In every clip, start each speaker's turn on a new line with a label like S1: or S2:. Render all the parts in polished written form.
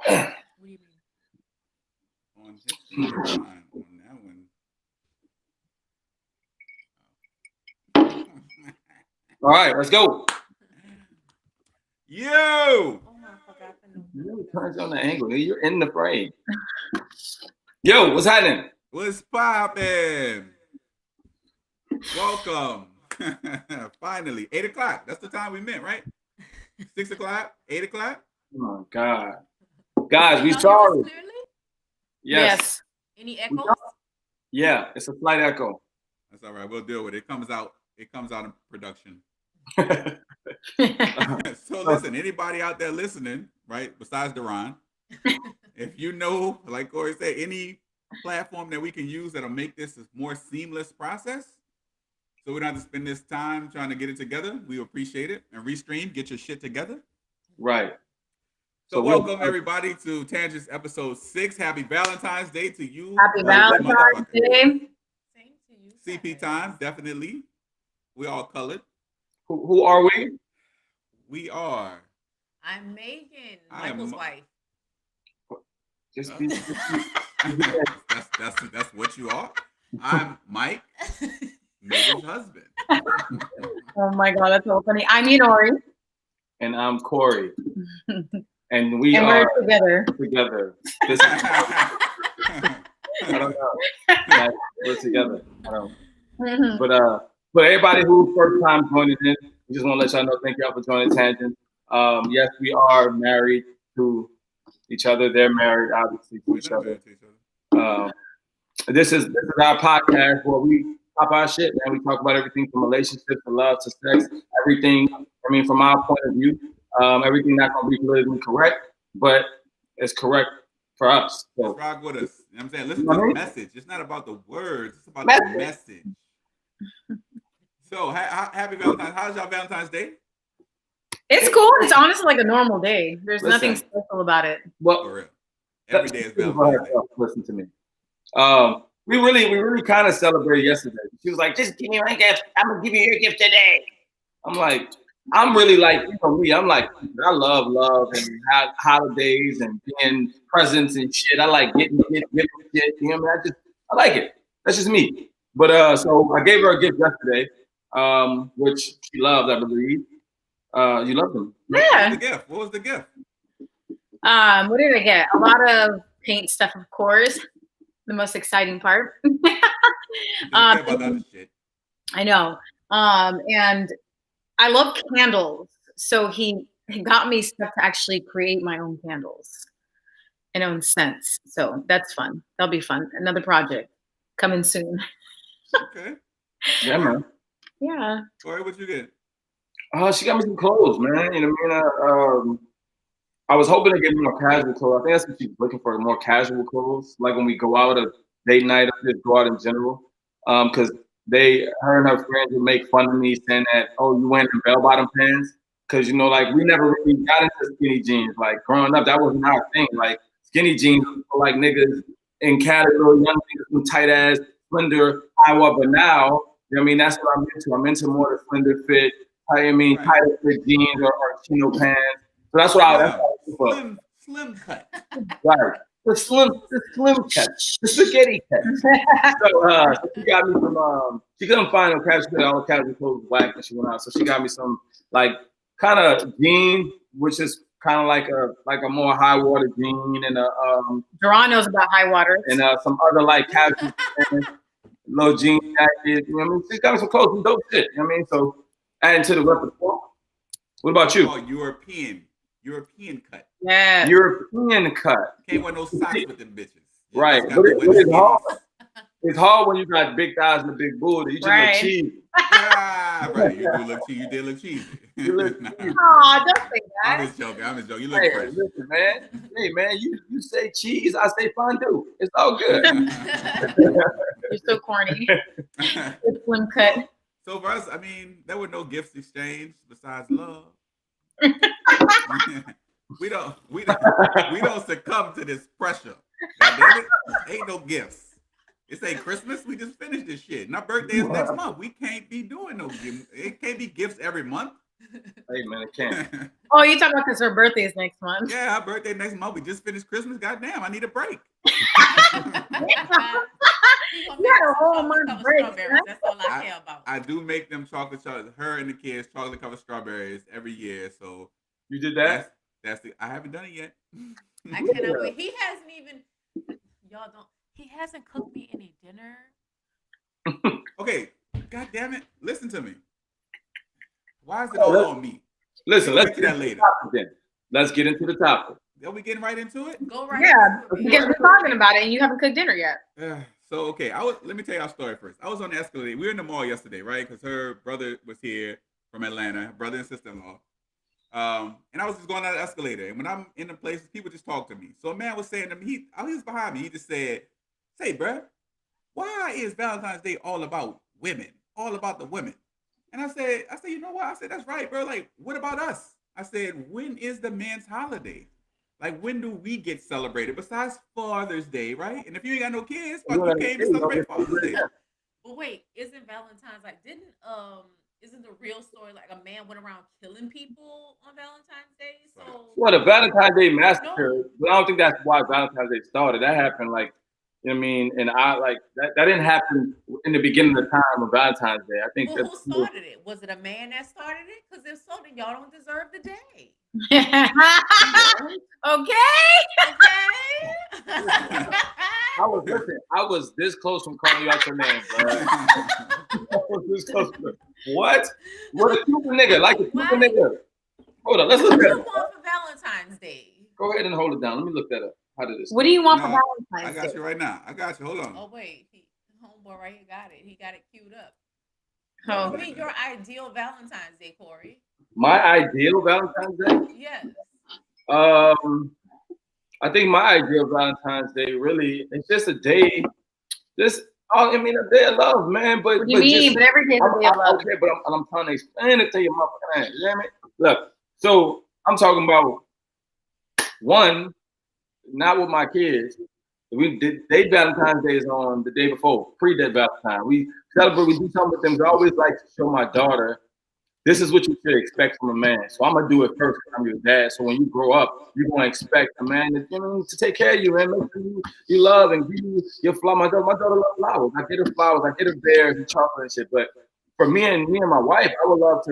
S1: What do you mean?
S2: On his thing, mine. On that one.
S3: All right, let's go.
S2: Yo!
S1: Oh my fuck, I know.
S3: You turns on the angle. You're in the frame. Yo, what's happening?
S2: What's poppin'? Welcome. Finally. 8 o'clock. That's the time we meant, right? 6 o'clock? 8 o'clock?
S3: Oh my God, guys, we
S1: Can y'all hear us
S3: sorry.
S1: clearly?
S3: Yes.
S1: Any
S3: We
S1: echoes?
S3: sorry. Yeah, it's a slight echo.
S2: That's all right. We'll deal with it. It comes out. It comes out in production. So listen, anybody out there listening, right? Besides Duran, if you know, like Corey said, any platform that we can use that'll make this a more seamless process, so we don't have to spend this time trying to get it together, we appreciate it. And Restream, get your shit together.
S3: Right.
S2: So welcome everybody to Tangents episode 6. Happy Valentine's Day to you.
S4: Happy Valentine's Day.
S1: Same to you.
S2: CP time, definitely. We all colored.
S3: Who are we?
S2: We are.
S1: I'm Megan,
S2: I am
S1: Michael's
S2: Ma-
S1: wife.
S3: Just be.
S2: that's what you are. I'm Mike, Megan's husband.
S4: Oh my God, that's so funny. I'm Inori.
S3: And I'm Corey. And we
S4: And
S3: are
S4: we're together.
S3: together. This is, I don't know. Like, we're together. I don't.
S4: Mhm.
S3: But everybody who's first time joining in, we just want to let y'all know, thank y'all for joining Tangent. Yes, we are married to each other. They're married, obviously, to
S2: We're
S3: each
S2: not
S3: other.
S2: married to each other.
S3: This is our podcast where we pop our shit, man. We talk about everything from relationships to love to sex, everything. I mean, from our point of view, everything not gonna be politically correct, but it's correct for us.
S2: Let's
S3: So,
S2: rock with us. You know what I'm saying? Listen
S3: You know
S2: to
S3: what I
S2: the
S3: mean?
S2: message. It's not about the words, it's about
S3: Message.
S2: the message. So, happy Valentine's. How's y'all Valentine's Day?
S4: It's cool. It's honestly like a normal day. There's nothing
S3: Listen.
S4: special about it.
S3: well,
S2: For real. Every day is
S3: speak for
S2: Valentine's Day.
S3: herself. Listen to me. We really kind of celebrated yesterday. She was like, "Just give me my gift. I'm gonna give you your gift today." I'm like, I'm really like, you know me. I'm like, I love love and holidays and being presents and shit. I like getting shit. You know what I mean? I like it. That's just me. But so I gave her a gift yesterday, which she loved, I believe. You love them.
S2: What was
S4: Yeah.
S2: the gift? What was the gift?
S4: What did I get? A lot of paint stuff, of course. The most exciting part.
S2: You don't care about the other shit.
S4: I know. And I love candles. So he got me stuff to actually create my own candles and own scents. So that's fun. That'll be fun. Another project coming soon.
S2: Okay.
S3: Yeah, man.
S4: Yeah.
S2: Corey, what you get?
S3: She got me some clothes, man. You know what I mean? I was hoping to get more casual clothes. I think that's what she's looking for, more casual clothes. Like when we go out a date night or just go out in general. Because her and her friends would make fun of me saying that, oh, you wearing bell-bottom pants? Because, you know, like we never really got into skinny jeans. Like growing up, that wasn't our thing. Like skinny jeans was for like niggas in Canada, young niggas with tight-ass, slender, Iowa. But now, you know what I mean, that's what I'm into. I'm into more the slender fit, tighter fit jeans or chino pants. So that's what I look for.
S2: Slim cut.
S3: Right. The slim cut. The spaghetti cut. So she got me some she couldn't find no casual, all the casual clothes whack when she went out. So she got me some like kind of jean, which is kind of like a more high water jean and
S4: Duran knows about high waters.
S3: and some other like casual little jean jacket. You know what I mean? She got me some clothes, some dope shit. You know what I mean? So adding to the repertoire. What about you?
S2: Oh, European cut.
S4: Yeah.
S3: European cut.
S2: Can't wear no socks with them bitches. You
S3: Right.
S2: just
S3: But
S2: gotta wear
S3: it's
S2: the
S3: hard.
S2: skivvies.
S3: It's hard when you got big thighs and a big booty. You just
S4: Right.
S3: look cheap.
S2: Ah, right. You do look cheesy. You did look cheesy.
S3: You look
S2: Nah,
S3: cheesy.
S4: Aw, don't say
S2: I'm
S4: that.
S2: just joking. You look
S3: Hey,
S2: fresh.
S3: listen, man. Hey, man, you say cheese, I say fondue. It's all good.
S4: You're so corny. It's slim cut.
S2: So for us, I mean, there were no gifts exchanged besides love. we don't succumb to this pressure. God damn it. Ain't no gifts. It ain't Christmas. We just finished this shit. And our birthday is next month. We can't be doing no gifts. It can't be gifts every month.
S3: Hey man, it can't.
S4: Oh, you talking about because her birthday is next month?
S2: Yeah, her birthday next month. We just finished Christmas. Goddamn, I need a break.
S1: He gonna
S4: You
S1: make
S4: had a
S1: some
S4: whole
S1: chocolate
S4: month
S1: covered
S4: break.
S1: strawberries. That's all I care about.
S2: I do make them chocolate, her and the kids chocolate covered strawberries every year. So
S3: You did that?
S2: that's the. I haven't done it yet.
S1: I cannot wait. He hasn't even. Y'all don't. He hasn't cooked me any dinner.
S2: Okay, God damn it! Listen to me. Why is it all on me?
S3: Listen,
S2: We'll
S3: let's
S2: get to
S3: get
S2: that
S3: into the
S2: later.
S3: topic then. Let's get into the topic.
S2: Are we getting right into it?
S1: Go right.
S4: Yeah,
S1: into it,
S4: because
S1: man.
S4: we're talking about it and you haven't cooked dinner yet.
S2: So okay, let me tell you our story first. I was on the escalator. We were in the mall yesterday, right? Because her brother was here from Atlanta, her brother and sister-in-law. And I was just going down the escalator, and when I'm in the places, people just talk to me. So a man was saying to me, he was behind me. He just said, "Say, bruh, why is Valentine's Day all about women? All about the women?" And I said, you know what? I said, that's right, bro. Like, what about us? I said, when is the man's holiday? Like, when do we get celebrated besides Father's Day, right? And if you ain't got no kids, you can't even celebrate Father's Day.
S1: But wait, isn't Valentine's like isn't the real story like a man went around killing people on Valentine's Day? So
S3: Well, the Valentine's Day massacre, but I don't think that's why Valentine's Day started. That happened like, you know what I mean? And I like that didn't happen in the beginning of the time of Valentine's Day. I think
S1: well, who started it? Was it a man that started it? Because if so, then y'all don't deserve the day.
S4: Okay.
S3: I was this close from calling you out your name, bro. I was this close. What? What a stupid nigga, like a stupid nigga. Hold on, let's look
S1: What
S3: at
S1: do
S3: it.
S1: you want for Valentine's Day?
S3: Go ahead and hold it down. Let me look that up. How did this?
S4: What do you want for
S2: No,
S4: Valentine's Day?
S2: I got you right now. I got you. Hold on.
S1: Oh wait, homeboy right here got it. He got it queued up.
S4: Oh.
S1: What do you mean your ideal Valentine's Day, Corey?
S3: My ideal Valentine's Day?
S1: Yes.
S3: I think my ideal Valentine's Day really it's just a day, a day of love, man. But
S4: what do you mean? But every day is a day of love.
S3: Okay, but I'm trying to explain it to you, motherfucker. You know what I mean? Look, so I'm talking about one, not with my kids. We did their Valentine's Day is on the day before, pre-dead Valentine. We celebrate, we do something with them. I always like to show my daughter, this is what you should expect from a man. So I'm gonna do it first because I'm your dad. So when you grow up, you're gonna expect a man to take care of you and make sure you love and give you your flower. My daughter loves flowers. I get her flowers, I get her bears and chocolate and shit. But for me and my wife, I would love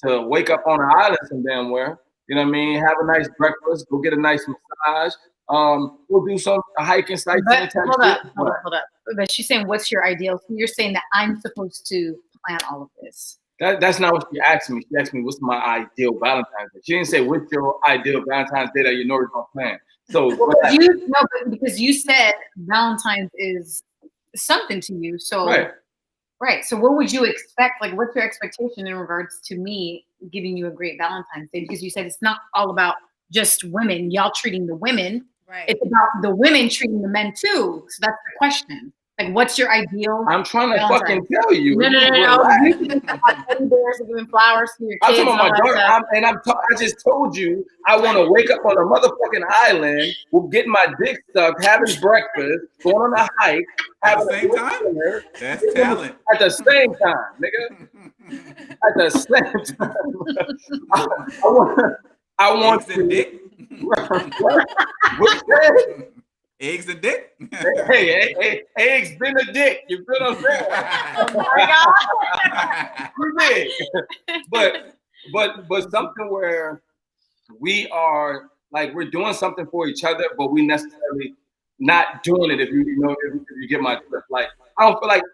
S3: to wake up on an island some damn where. You know what I mean? Have a nice breakfast, go get a nice massage. We'll do a hiking site.
S4: Hold up. But she's saying, what's your ideal? So you're saying that I'm supposed to plan all of this.
S3: That's not what she asked me. She asked me, what's my ideal Valentine's Day? She didn't say, what's your ideal Valentine's Day that you know is going to plan. So
S4: because you said Valentine's is something to you. So right. So what would you expect? Like, what's your expectation in regards to me giving you a great Valentine's Day? Because you said it's not all about just women, y'all treating the women.
S1: Right.
S4: It's about the women treating the men too. So that's the question. Like, what's your ideal?
S3: I'm trying to fucking tell you.
S4: No. You can talk about teddy bears and giving flowers to your kids.
S3: I'm talking about my daughter. I just told you I want to wake up on a motherfucking island, get my dick sucked, having breakfast, going on a hike, having
S2: at the same time.
S3: Dinner,
S2: that's talent.
S3: At the same time, nigga. At the same time. I want
S2: eggs and dick.
S3: What's that?
S2: Eggs and dick.
S3: Hey, eggs been a dick. You feel what I'm saying? Oh my God. But something where we are like we're doing something for each other, but we necessarily not doing it. If you get my drift. Like I don't feel like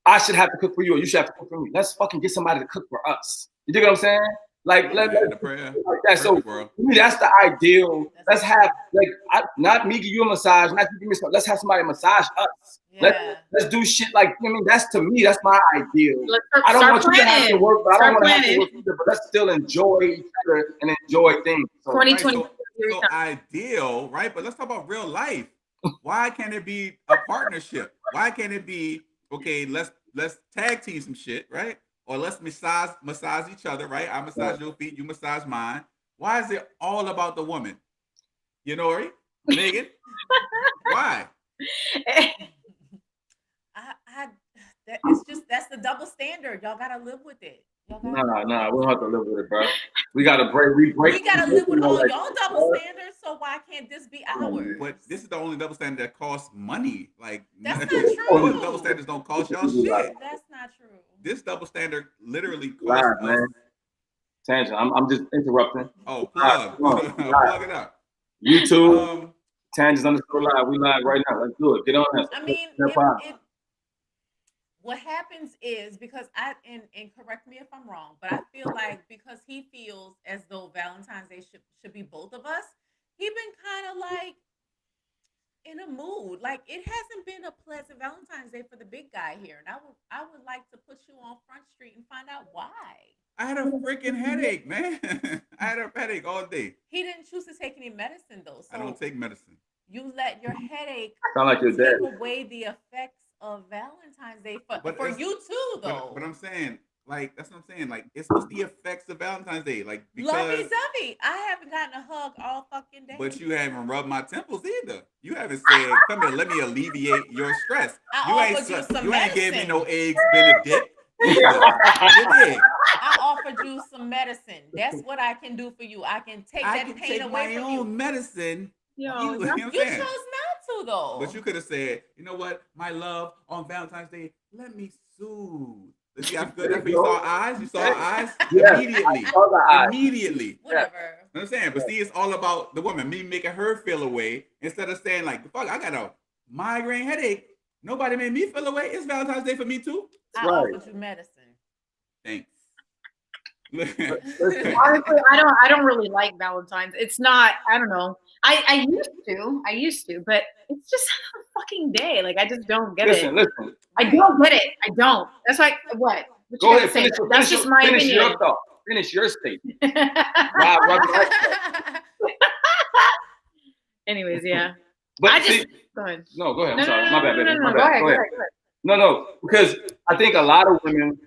S3: I should have to cook for you or you should have to cook for me. Let's fucking get somebody to cook for us. You dig what I'm saying? Like let's like that. So for me, that's the ideal. Let's have not me give you a massage, not you give me some. Let's have somebody massage us.
S1: Yeah.
S3: Let's do shit like I mean. That's to me. That's my ideal. I don't want
S4: planning.
S3: You to have to work, but I don't want to have to work either. But let's still enjoy each other and enjoy things. So,
S4: 2020.
S2: So ideal, right? But let's talk about real life. Why can't it be a partnership? Why can't it be okay? Let's tag team some shit, right? Or let's massage each other, right? I massage your feet, you massage mine. Why is it all about the woman? You know, right? Megan? Why?
S1: It's just that's the double standard. Y'all gotta live with it. Y'all got
S3: Nah, we don't have to live with it, bro. We gotta break. We
S1: gotta live with all
S3: like,
S1: y'all double standards, so why can't this be ours?
S2: But this is the only double standard that costs money. Like
S1: That's not
S2: all the
S1: true.
S2: double standards don't cost y'all shit.
S1: That's not true.
S2: This double standard literally costs
S3: Live,
S2: us.
S3: man. Tangent. I'm just interrupting.
S2: Oh, plug. Plug it up.
S3: YouTube. Tangents underscore live. We live right now. Let's do it. Get on this.
S1: I mean, what happens is because and correct me if I'm wrong, but I feel like because he feels as though Valentine's Day should be both of us, he been kind of like in a mood. Like it hasn't been a pleasant Valentine's Day for the big guy here, and I would like to put you on Front Street and find out why.
S2: I had a freaking headache, man. I had a headache all day.
S1: He didn't choose to take any medicine though. So
S2: I don't take medicine.
S1: You let your headache
S3: sound like your dad.
S1: take away the effects of Valentine's Day for you too, though.
S2: But I'm saying, like, that's what I'm saying. Like, it's the effects of Valentine's Day. Like, because
S1: lovey-dovey. I haven't gotten a hug all fucking day.
S2: But you haven't rubbed my temples either. You haven't said, "Come here, let me alleviate your stress."
S1: You
S2: ain't gave me no eggs Benedict. You did.
S1: I offered you some medicine. That's what I can do for you. I can take that pain away from you.
S2: My own medicine.
S1: You chose not to, though.
S2: But you could have said, "You know what, my love, on Valentine's Day, let me soothe." Let's see how good that for you. Saw eyes? You saw eyes?
S3: Yeah,
S2: immediately.
S3: Immediately.
S1: Whatever.
S2: You know what I'm saying? But see, it's all about the woman, me making her feel away instead of saying, like, fuck, I got a migraine headache. Nobody made me feel away. It's Valentine's Day for me, too.
S1: I offered you medicine.
S2: Thanks.
S4: Honestly, I don't really like Valentine's. It's not, I don't know. I used to, but it's just a fucking day. Like I just don't get it.
S3: Listen.
S4: I don't get it. I don't. That's like what?
S3: Go ahead.
S4: That's just my opinion.
S3: Your thought. Finish your statement.
S4: Anyways, yeah.
S3: But
S4: go ahead.
S3: No, go ahead. I'm sorry. My bad, baby.
S4: Go ahead.
S3: No, because I think a lot of women,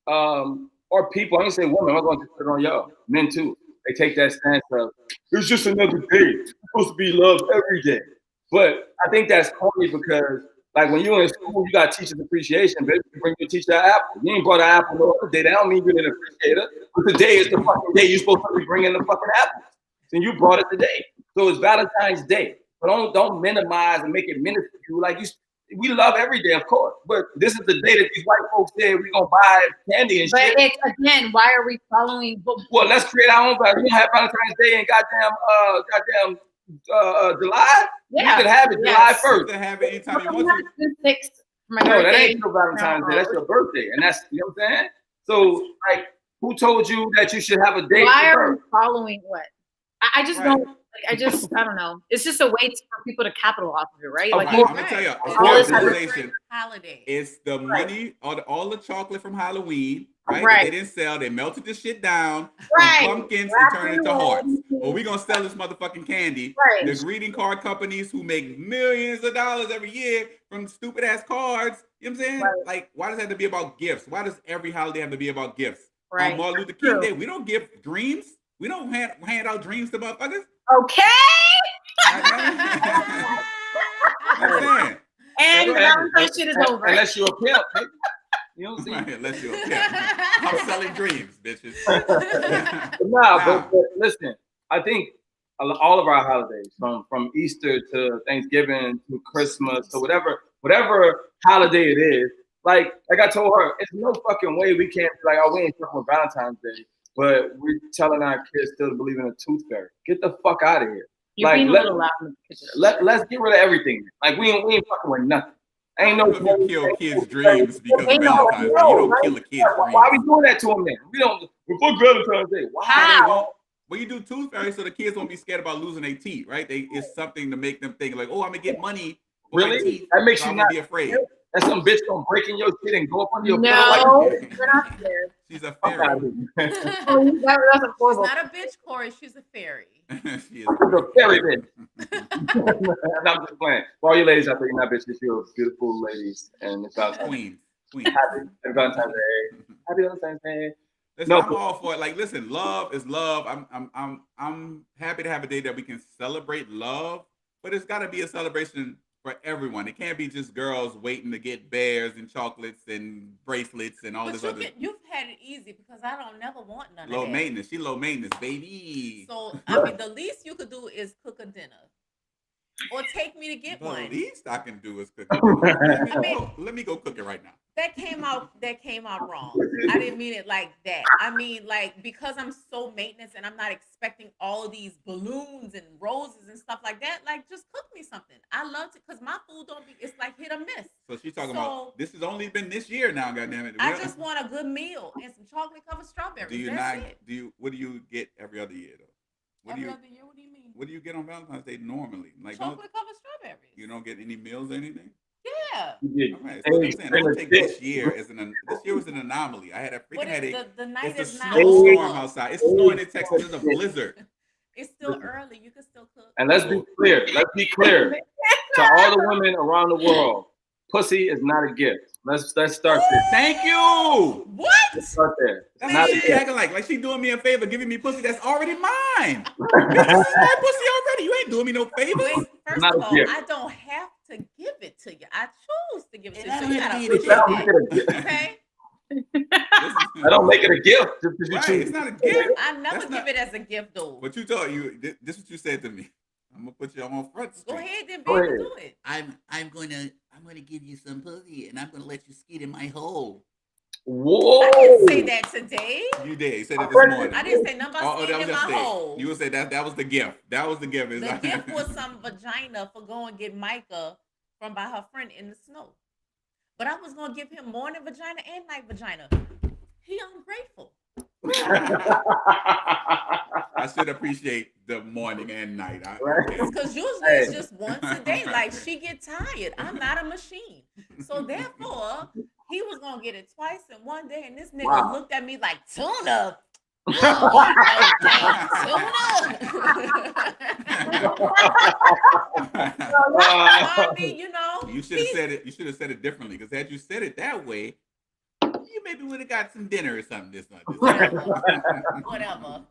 S3: or people, I ain't say women, I'm going to put it on y'all, men too. They take that stance of, it's just another day. It's supposed to be loved every day. But I think that's corny because, like, when you're in school, you got teacher's appreciation, baby. You bring your teacher an apple. You ain't brought an apple no other day. That don't mean you're an appreciator. But today is the fucking day you're supposed to be bringing the fucking apples. And you brought it today. So it's Valentine's Day. But don't minimize and make it minuscule. Like, we love every day, of course. But this is the day that these white folks said we're going to buy candy and shit.
S4: But it's, again, why are we following?
S3: Well, let's create our own value. We don't have Valentine's Day in goddamn July.
S4: Yeah.
S3: You can have it July 1st.
S2: You can have it anytime you want to.
S3: No, that ain't your Valentine's Day. That's your birthday. And that's, you know what I'm saying? So, like, who told you that you should have a day?
S4: Why are we following what? I just don't. Like, I don't know. It's just a way for people to capital off of it, right?
S2: Like, I'm gonna tell you,
S1: holiday.
S2: It's the money, all the chocolate from Halloween, right?
S4: Right.
S2: They didn't sell. They melted this shit down,
S4: right?
S2: Pumpkins, and turned it into hearts. Or we gonna sell this motherfucking candy.
S4: Right.
S2: The greeting card companies who make millions of dollars every year from stupid ass cards. You know what I'm saying?
S4: Right.
S2: Like, why does it have to be about gifts? Why does every holiday have to be about gifts?
S4: Right.
S2: On Martin Luther King Day, we don't give dreams. We don't hand out dreams to motherfuckers.
S4: Okay. And Valentine's shit is over.
S3: Unless you're a pimp. You know what I'm saying?
S2: Right, unless you're a pimp. I'm selling dreams, bitches.
S3: But listen, I think all of our holidays, from Easter to Thanksgiving to Christmas to whatever holiday it is, like I told her, it's no fucking way we can't be like, oh, we ain't fucking with Valentine's Day, but we're telling our kids still to believe in a tooth fairy. Get the fuck out of here.
S4: You're
S3: like,
S4: being a little loud in the kitchen.
S3: Let's get rid of everything. Like we ain't fucking with nothing. Ain't no
S2: you kill kids' dreams because of Valentine's Day. You don't kill a kid's dreams.
S3: Why are we doing that to them then? We don't. Before Valentine's Day.
S2: How? Well, you do tooth fairy so the kids won't be scared about losing their teeth, right? It's something to make them think like, oh, I'm gonna get money.
S3: Really?
S2: Teeth,
S3: that makes
S2: so
S3: you not
S2: be afraid.
S3: That's some bitch gonna break in your shit and go up on your
S4: No, we're not scared.
S2: She's a fairy.
S4: That's a horrible.
S1: She's not a bitch, Corey. She's a fairy.
S2: She is
S3: a fairy bitch. And I'm just playing. For all you ladies out there, you're not bitches. You're beautiful ladies, and it's about
S2: Queen.
S3: Happy Valentine's Day. Happy Valentine's Day.
S2: Listen, I'm all for it. Like, listen, love is love. I'm happy to have a day that we can celebrate love, but it's got to be a celebration for everyone. It can't be just girls waiting to get bears and chocolates and bracelets and all
S1: But
S2: this other
S1: you've had it easy because I don't never want none
S2: low
S1: of that.
S2: maintenance. She low maintenance, baby.
S1: So I mean, the least you could do is cook a dinner, or take me to get
S2: The
S1: one.
S2: least I can do is cook it.
S1: I mean,
S2: Let me go cook it right now.
S1: That came out wrong. I didn't mean it like that. I mean, like, because I'm so maintenance and I'm not expecting all these balloons and roses and stuff like that. Like, just cook me something. I love to, because my food don't be. It's like hit or miss.
S2: So she's talking about this has only been this year now. Goddamn it!
S1: I just want a good meal and some chocolate covered strawberries.
S2: Do you
S1: That's
S2: not?
S1: it.
S2: What do you get every other year though?
S1: Every other year? What do you mean?
S2: What do you get on Valentine's Day normally? Like
S1: chocolate covered strawberries.
S2: You don't get any meals or anything?
S1: Yeah.
S2: All right. So I'm saying, don't take this year as this year was an anomaly. I had a freaking headache.
S1: The night
S2: it's
S1: is
S2: a
S1: not
S2: snowstorm outside. It's snowing in Texas. It's a blizzard.
S1: It's still early. You can still cook.
S3: And let's be clear. To all the women around the world, pussy is not a gift. Let's start there.
S2: Thank you.
S1: What?
S3: Let's start there.
S2: That's not she acting like she doing me a favor, giving me pussy that's already mine. This is my pussy already. You ain't doing me no favor.
S1: Wait, first of all, I don't have to give it to you. I choose to give it to you. So you gotta appreciate that. Okay?
S3: I don't make it a gift just because you choose.
S2: It's not a gift.
S1: I never give it as a gift, though.
S2: But you told this is what you said to me. I'm gonna put you on front street.
S1: Go ahead, then, baby, do it.
S2: I'm gonna give you some pussy, and I'm gonna let you skeet in my hole.
S3: Whoa!
S1: I didn't say that today.
S2: You did. You said it this morning.
S1: I didn't say nothing about skeeting in my hole.
S2: You would say that was the gift. That was the gift.
S1: The gift was some vagina for going get Micah from by her friend in the snow. But I was gonna give him morning vagina and night vagina. He ungrateful.
S2: I should appreciate the morning and night.
S1: Because usually it's just once a day. Like, she get tired. I'm not a machine. So therefore, he was gonna get it twice in one day, and this nigga looked at me like, tuna. You know,
S2: you should have said it. You should have said it differently. Because had you said it that way, you maybe would have got some dinner or something this month.
S1: Whatever.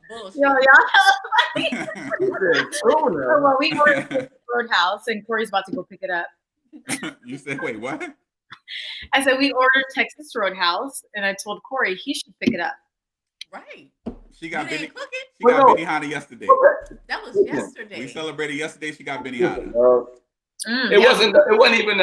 S1: Bullshit.
S4: Yo, y'all well, we ordered the Roadhouse, and Corey's about to go pick it up.
S2: You said, wait, what?
S4: I said we ordered Texas Roadhouse, and I told Corey he should pick it up.
S1: Right.
S2: She got
S1: Benihana.
S2: She got Benihana yesterday.
S1: That was yesterday.
S2: We celebrated yesterday. She got Benihana.
S3: It wasn't even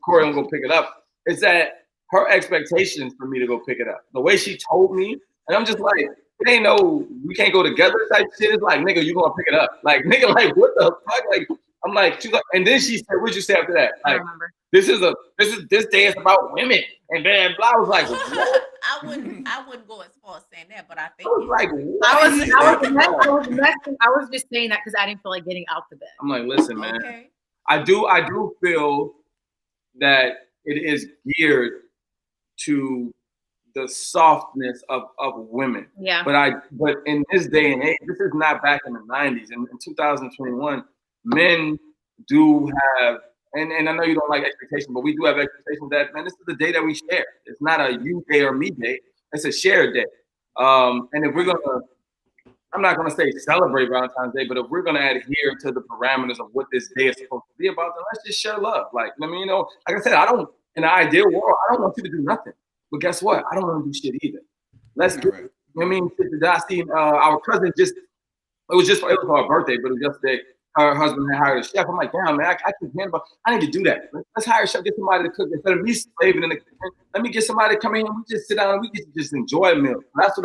S3: Corey, I'm gonna pick it up. It's that her expectations for me to go pick it up. The way she told me, and I'm just like, it ain't no, we can't go together type shit. It's like, nigga, you gonna pick it up. Like, nigga, like, what the fuck? Like, I'm like, she's like, and then she said, what'd you say after that? Like,
S4: I remember.
S3: this day is about women. And then blah, I was like, what?
S1: I wouldn't go as far as saying that, but I think
S3: I was like,
S4: I was just saying that because I didn't feel like getting out the bed.
S3: I'm like, listen, man.
S1: Okay.
S3: I do feel that it is geared to the softness of women.
S4: Yeah.
S3: But in this day and age, this is not back in the 90s. In 2021, men do have, and I know you don't like expectations, but we do have expectations that, man, this is the day that we share. It's not a you day or me day. It's a shared day. And if we're gonna, I'm not gonna say celebrate Valentine's Day, but if we're gonna adhere to the parameters of what this day is supposed to be about, then let's just share love. Like, I mean, like I said, in an ideal world, I don't want you to do nothing. But guess what? I don't want to do shit either. Let's do it. I mean, I seen our cousin it was for her birthday, but it was yesterday. Her husband had hired a chef. I'm like, damn, man, I can't handle. I need to do that. Let's hire a chef, get somebody to cook instead of me slaving in the kitchen. Let me get somebody to come in and we just sit down and we just enjoy a meal. That's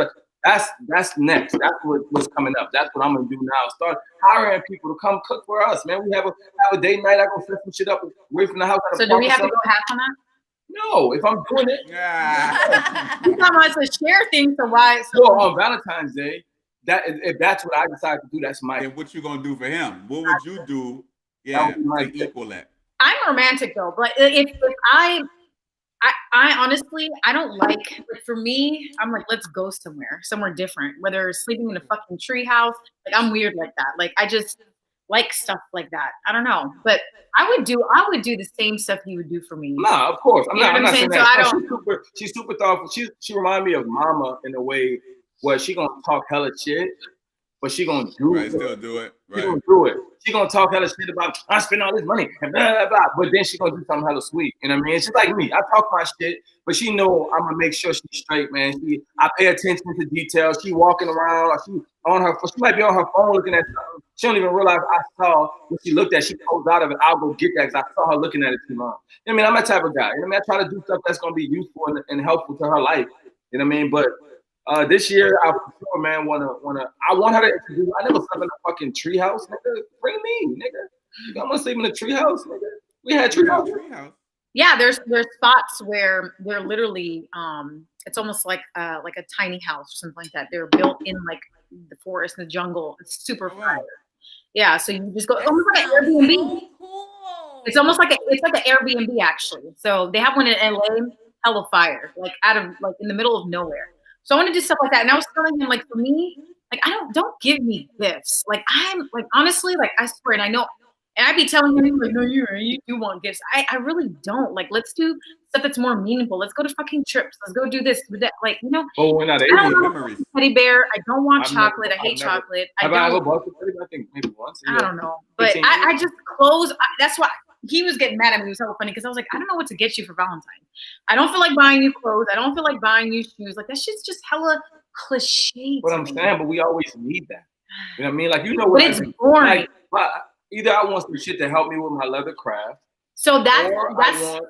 S3: next. That's what's coming up. That's what I'm gonna do now. Start hiring people to come cook for us, man. We have a date night. I go set some shit up away from the house.
S4: So do we have to go half on that?
S3: No, if I'm doing it.
S4: You talking about to share things, so why?
S3: So on Valentine's Day, if that's what I decide to do, that's my.
S2: And what you gonna do for him? What would you do? Yeah, to equal that.
S4: I'm romantic though, but if I honestly, I don't like for me, I'm like, let's go somewhere different. Whether sleeping in a fucking tree house, like I'm weird like that. Like I just like stuff like that. I don't know, but I would do the same stuff you would do for me.
S3: Nah, of course. I'm not saying that.
S4: So
S3: She's super thoughtful. She reminds me of Mama in a way where she gonna talk hella shit, but she gonna do it.
S2: Still do it. Right.
S3: She gonna do it. she gonna talk hella shit about I spend all this money and blah, blah, blah. But then she gonna do something hella sweet. You know what I mean? She's like me. I talk my shit, but she know I'm gonna make sure she's straight, man. I pay attention to details. She walking around, or she might be on her phone looking at something. She don't even realize I saw what she looked at. She pulls out of it. I'll go get that because I saw her looking at it too long. You know what I mean? I'm that type of guy. You know what I mean? I try to do stuff that's gonna be useful and helpful to her life. You know what I mean? But this year, I for sure, man, I want her to introduce. I never slept in a fucking treehouse, nigga. Bring me, nigga. I'm gonna sleep in a treehouse, nigga. We had treehouse.
S4: Yeah, there's spots where they're literally it's almost like a tiny house or something like that. They're built in like the forest, the jungle. It's super fire. Yeah, so you just go almost like an Airbnb.
S1: So cool.
S4: It's almost like it's like an Airbnb actually. So they have one in LA, hella fire, like out of like in the middle of nowhere. So I want to do stuff like that. And I was telling him, like, for me, like, don't give me gifts. Like, I'm like, honestly, like, I swear, and I know, and I'd be telling him, like, no, you want gifts. I really don't. Like, let's do stuff that's more meaningful. Let's go to fucking trips. Let's go do this, do that. Like, you know,
S3: oh, we're not
S4: I don't want teddy bear. I don't want chocolate. I hate chocolate.
S3: Have I ever bought the teddy bear? I think maybe once.
S4: I don't know. But I just clothes. That's why he was getting mad at me. It was so funny because I was like, I don't know what to get you for Valentine. I don't feel like buying you clothes. I don't feel like buying you shoes. Like that shit's just hella cliche.
S3: What I'm saying, but we always need that. You know what I mean? Like, you know what?
S4: But it's boring.
S3: Like, either I want some shit to help me with my leather craft.
S4: So that's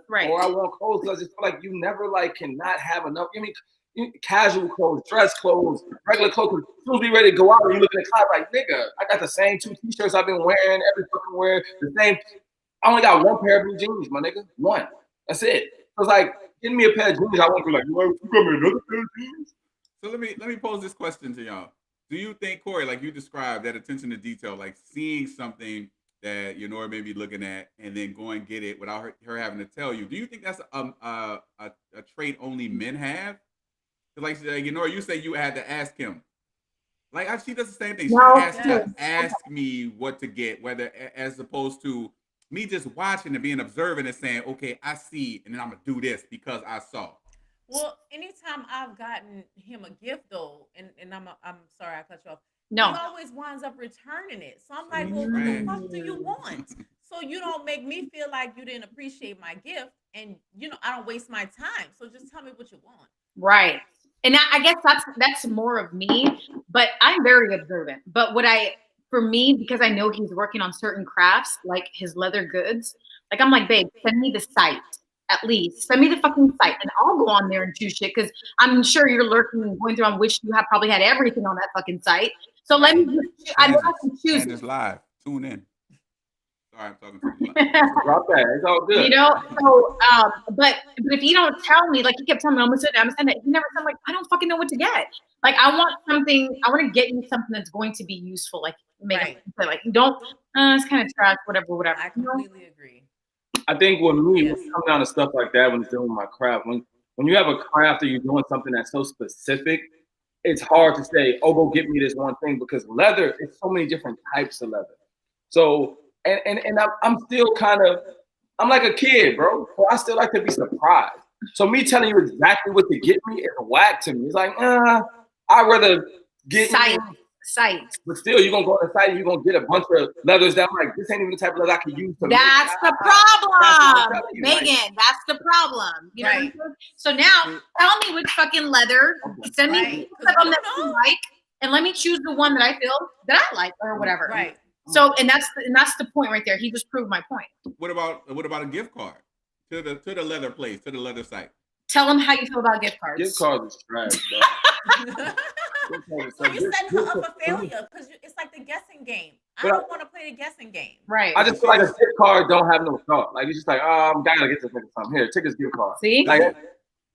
S3: right. Or I want clothes because it's like you never like cannot have enough. I mean, casual clothes, dress clothes, regular clothes. As soon as we ready to go out, and you look in the closet like, nigga, I got the same 2 t-shirts I've been wearing every fucking wear. The same. I only got 1 pair of blue jeans, my nigga. 1. That's it. So it's like, give me a pair of jeans. I won't be like, you got me another pair of jeans?
S2: So let me pose this question to y'all. Do you think, Corey, like you described, that attention to detail, like seeing something that Yenora may be looking at and then go and get it without her having to tell you, do you think that's a trait only men have? Like Yenora, you say you had to ask him. Like she does the same thing. She has to ask me what to get, whether as opposed to me just watching and being observant and saying, okay, I see, and then I'm gonna do this because I saw.
S1: Well, anytime I've gotten him a gift though, and I'm sorry I cut you off.
S4: No.
S1: He always winds up returning it. So I'm like, well, what the fuck do you want? So you don't make me feel like you didn't appreciate my gift, and I don't waste my time. So just tell me what you want.
S4: Right. And I guess that's more of me, but I'm very observant. But for me, because I know he's working on certain crafts, like his leather goods, like I'm like, babe, send me the site. At least send me the fucking site and I'll go on there and choose shit because I'm sure you're lurking and going through on which you have probably had everything on that fucking site. So let me I know I can choose.
S2: And it's live. Tune in. Sorry, I'm talking to you.
S3: Drop that. It's all good.
S4: You know, so but if you don't tell me, like he kept telling me, I'm gonna send it. He never said, like, I don't fucking know what to get. Like I want to get you something that's going to be useful. Like make it like don't it's kind of trash, whatever.
S1: I completely agree.
S3: I think with me, when it comes down to stuff like that, when it's dealing with my craft, when you have a craft or you're doing something that's so specific, it's hard to say, oh, go get me this one thing because leather, it's so many different types of leather. So, and I'm still I'm like a kid, bro. So I still like to be surprised. So me telling you exactly what to get me is whack to me. It's like, I'd rather get
S4: site.
S3: But still, you're going to go on the site and you're going to get a bunch of leathers that I'm like, this ain't even the type of leather I can use.
S4: That's the problem, Megan. That's the problem. You know what I'm saying? So now, tell me which fucking leather. Send me something that you like, and let me choose the one that I feel that I like or whatever.
S1: Right.
S4: So, and that's the point right there. He just proved my point.
S2: What about a gift card to the leather place, to the leather site?
S4: Tell him how you feel about gift cards.
S3: Gift cards is trash, bro.
S1: So you set her up for failure because it's like the guessing game. I don't want to play the guessing game.
S4: Right.
S3: I just feel like a gift card don't have no thought. Like it's just like, I'm gotta get this nigga something. Here, take this gift card.
S4: See?
S3: Like,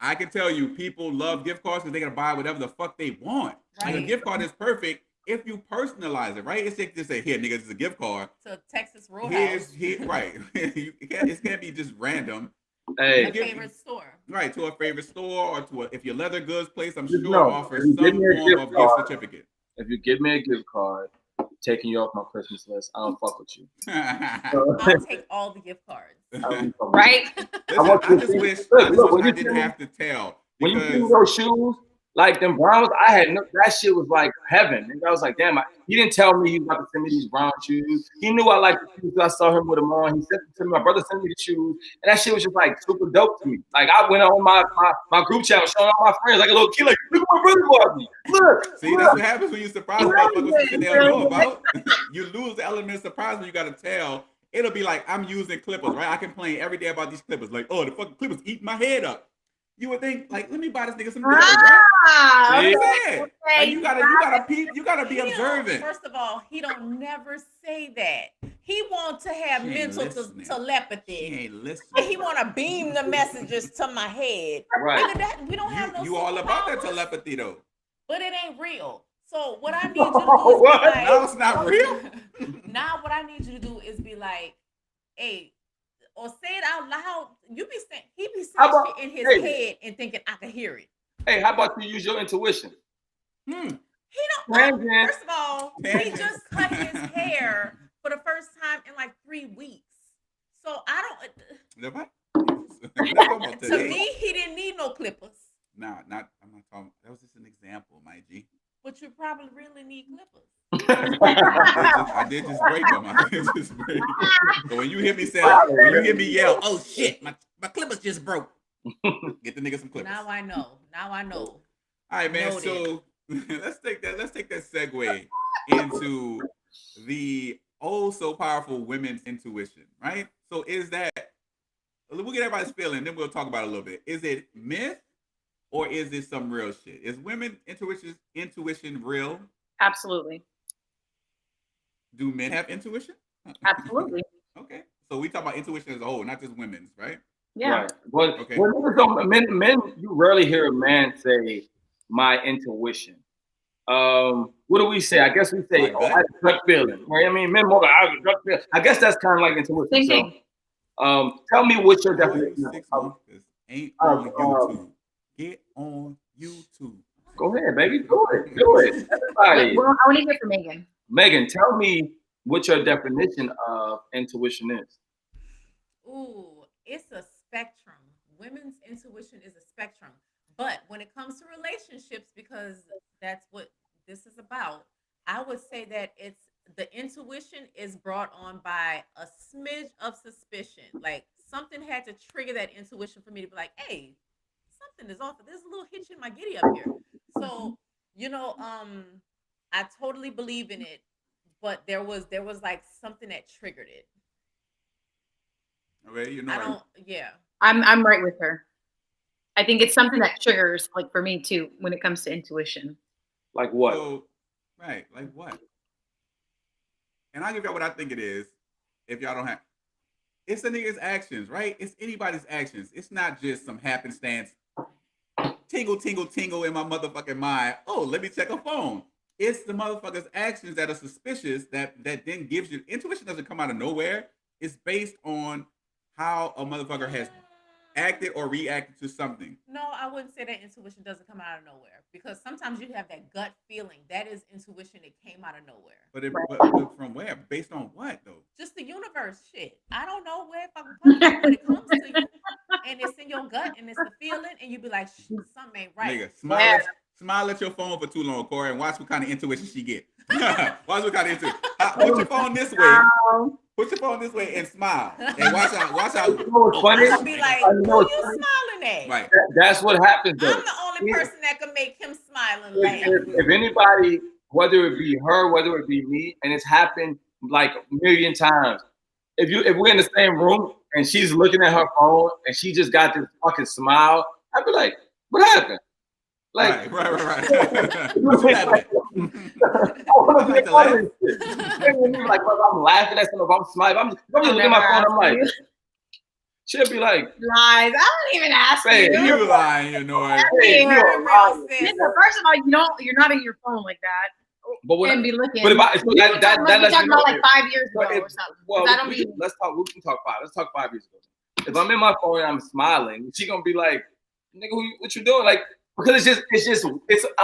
S2: I can tell you, people love gift cards because they're gonna buy whatever the fuck they want. Right. Like a gift card is perfect if you personalize it, right? It's just say, here, nigga, this is a gift card.
S1: To Texas Roadhouse.
S2: Right. It can't be just random.
S3: Hey,
S1: a favorite store.
S2: Right, to a favorite store or if your leather goods place, I'm sure offers some form of gift certificate.
S3: If you give me a gift card, taking you off my Christmas list, I don't fuck with you.
S1: I'll take all the gift cards.
S4: Right?
S2: Listen, I just wish I didn't have to tell.
S3: When you see those shoes, Like them browns, I had that shit was like heaven. And I was like, damn, he didn't tell me he was about to send me these brown shoes. He knew I liked the shoes. I saw him with them on. He sent them to me. My brother sent me the shoes. And that shit was just like super dope to me. Like I went on my group chat showing all my friends like a little kid, like, look what my brother bought me. Look.
S2: See, that's what happens when you surprise motherfuckers that they don't know about. You lose the element of surprise when you gotta tell. It'll be like, I'm using clippers, right? I complain every day about these clippers. Like, oh, the fucking clippers eat my head up. You would think, like, let me buy this nigga some clippers, right?
S4: Okay.
S2: Like, you gotta be observant.
S1: First of all, he don't never say that. He want to have mental telepathy.
S2: He ain't listening.
S1: He want to beam the messages to my head.
S3: Right.
S1: We don't have no.
S2: You all about that telepathy though.
S1: But it ain't real. So what I need you to do is be like,
S2: no, it's not real.
S1: Now what I need you to do is be like, hey, or say it out loud. You be saying he be saying shit in his head and thinking I can hear it.
S3: Hey, how about you use your intuition?
S1: He don't. First of all, he just cut his hair for the first time in like 3 weeks. So I don't. To me, he didn't need no clippers.
S2: Nah, I'm not talking. That was just an example, my G.
S1: But you probably really need clippers.
S2: I did just break them. So when you hear me yell, oh shit, my clippers just broke. Get the nigga some clippers.
S1: Now I know.
S2: All right, man. Noted. So let's take that segue into the so powerful women's intuition, right? So is that, we'll get everybody's feeling, then we'll talk about it a little bit. Is it myth or is it some real shit? Is women intuition real?
S4: Absolutely.
S2: Do men have intuition?
S4: Absolutely.
S2: Okay. So we talk about intuition as a whole, not just women's, right?
S4: Yeah.
S3: Right. But okay. Men, you rarely hear a man say, my intuition. What do we say? I guess we say, I had a gut feeling. Right? I mean, men more like, I have a gut feeling. I guess that's kind of like intuition.
S4: Thinking.
S3: So, tell me what your definition is.
S2: Ain't on YouTube. Get on YouTube.
S3: Go ahead, baby. Do it. Everybody.
S4: Well, I want to hear from Megan.
S3: Megan, tell me what your definition of intuition is.
S1: Ooh, it's a spectrum. Women's intuition is a spectrum. But when it comes to relationships, because that's what this is about, I would say that the intuition is brought on by a smidge of suspicion. Like something had to trigger that intuition for me to be like, hey, something is off. There's a little hitch in my giddy up here. So, I totally believe in it, but there was like something that triggered it.
S2: Okay,
S4: I'm right with her. I think it's something that triggers, like for me too, when it comes to intuition.
S3: Like what?
S2: So, right, like what? And I'll give y'all what I think it is. If y'all don't have, it's a nigga's actions, right? It's anybody's actions. It's not just some happenstance. Tingle, tingle, tingle in my motherfucking mind. Oh, let me check a phone. It's the motherfucker's actions that are suspicious that then gives you intuition. Doesn't come out of nowhere. It's based on how a motherfucker has acted or reacted to something.
S1: No, I wouldn't say that intuition doesn't come out of nowhere, because sometimes you have that gut feeling. That is intuition that came out of nowhere.
S2: But from where? Based on what though?
S1: Just the universe shit. I don't know where it fucking comes from, but it comes to you, and it's in your gut, and it's the feeling, and you be like, something ain't right.
S2: Nigga, smile at your phone for too long, Corey, and watch what kind of intuition she get. Watch what kind of intuition. Put your phone this way. Put your phone this way and smile. And watch out.
S3: Funny?
S1: I'll be like, who you smiling at?
S3: Right. That's what happens though.
S1: I'm the only person that can make him smile and laugh.
S3: If anybody, whether it be her, whether it be me, and it's happened like a million times. If we're in the same room and she's looking at her phone and she just got this fucking smile, I'd be like, what happened? Like,
S2: right.
S3: What's happening? Like, I'm laughing at something, I'm smiling. I'm just looking at my phone. I'm like, she'll be like,
S4: lies. I don't even ask you.
S2: You lying, you know.
S4: First of all, you're not in your phone like that.
S3: But what?
S4: And be looking.
S3: But if that lets
S4: talking
S3: you know,
S4: about like 5 years ago or something.
S3: Well, we can talk 5. Let's talk 5 years ago. If I'm in my phone and I'm smiling, she gonna be like, nigga, what you doing? Like, because it's just I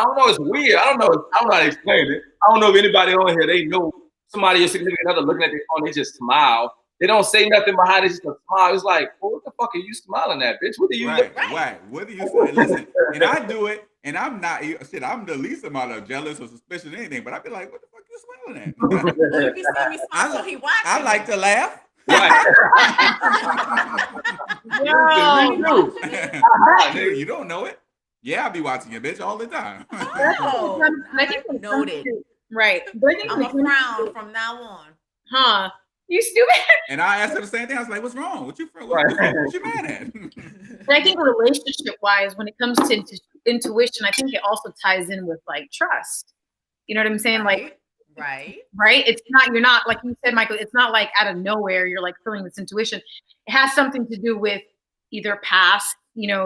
S3: don't know, it's weird. I don't know how to explain it. I don't know if anybody on here, they know somebody, your significant other, looking at their phone, they just smile. They don't say nothing behind it, just a smile. It's like, well, what the fuck are you smiling at, bitch? What are you
S2: Right. What are you saying? Listen, and I do it, And I'm not shit. I'm the least amount of jealous or suspicious or anything. But I'd be like, what the fuck you smiling at?
S1: Well, you be seeing me smile, so he watching.
S2: I like to laugh.
S3: Right.
S4: Yo.
S2: Nigga, you don't know it. Yeah, I be watching your bitch all the time.
S1: Oh,
S4: I think when it comes
S1: noted.
S4: to- right. But I think
S1: I'm
S4: when
S1: a
S4: it comes
S1: frown
S4: to-
S1: from now on.
S4: Huh? You stupid.
S2: And I asked her the same thing. I was like, what's wrong? What you mad at?
S4: And I think relationship wise, when it comes to intuition, I think it also ties in with like trust. You know what I'm saying? Like,
S1: Right.
S4: right? You're not, like you said, Michael, it's not like out of nowhere you're like feeling this intuition. It has something to do with either past,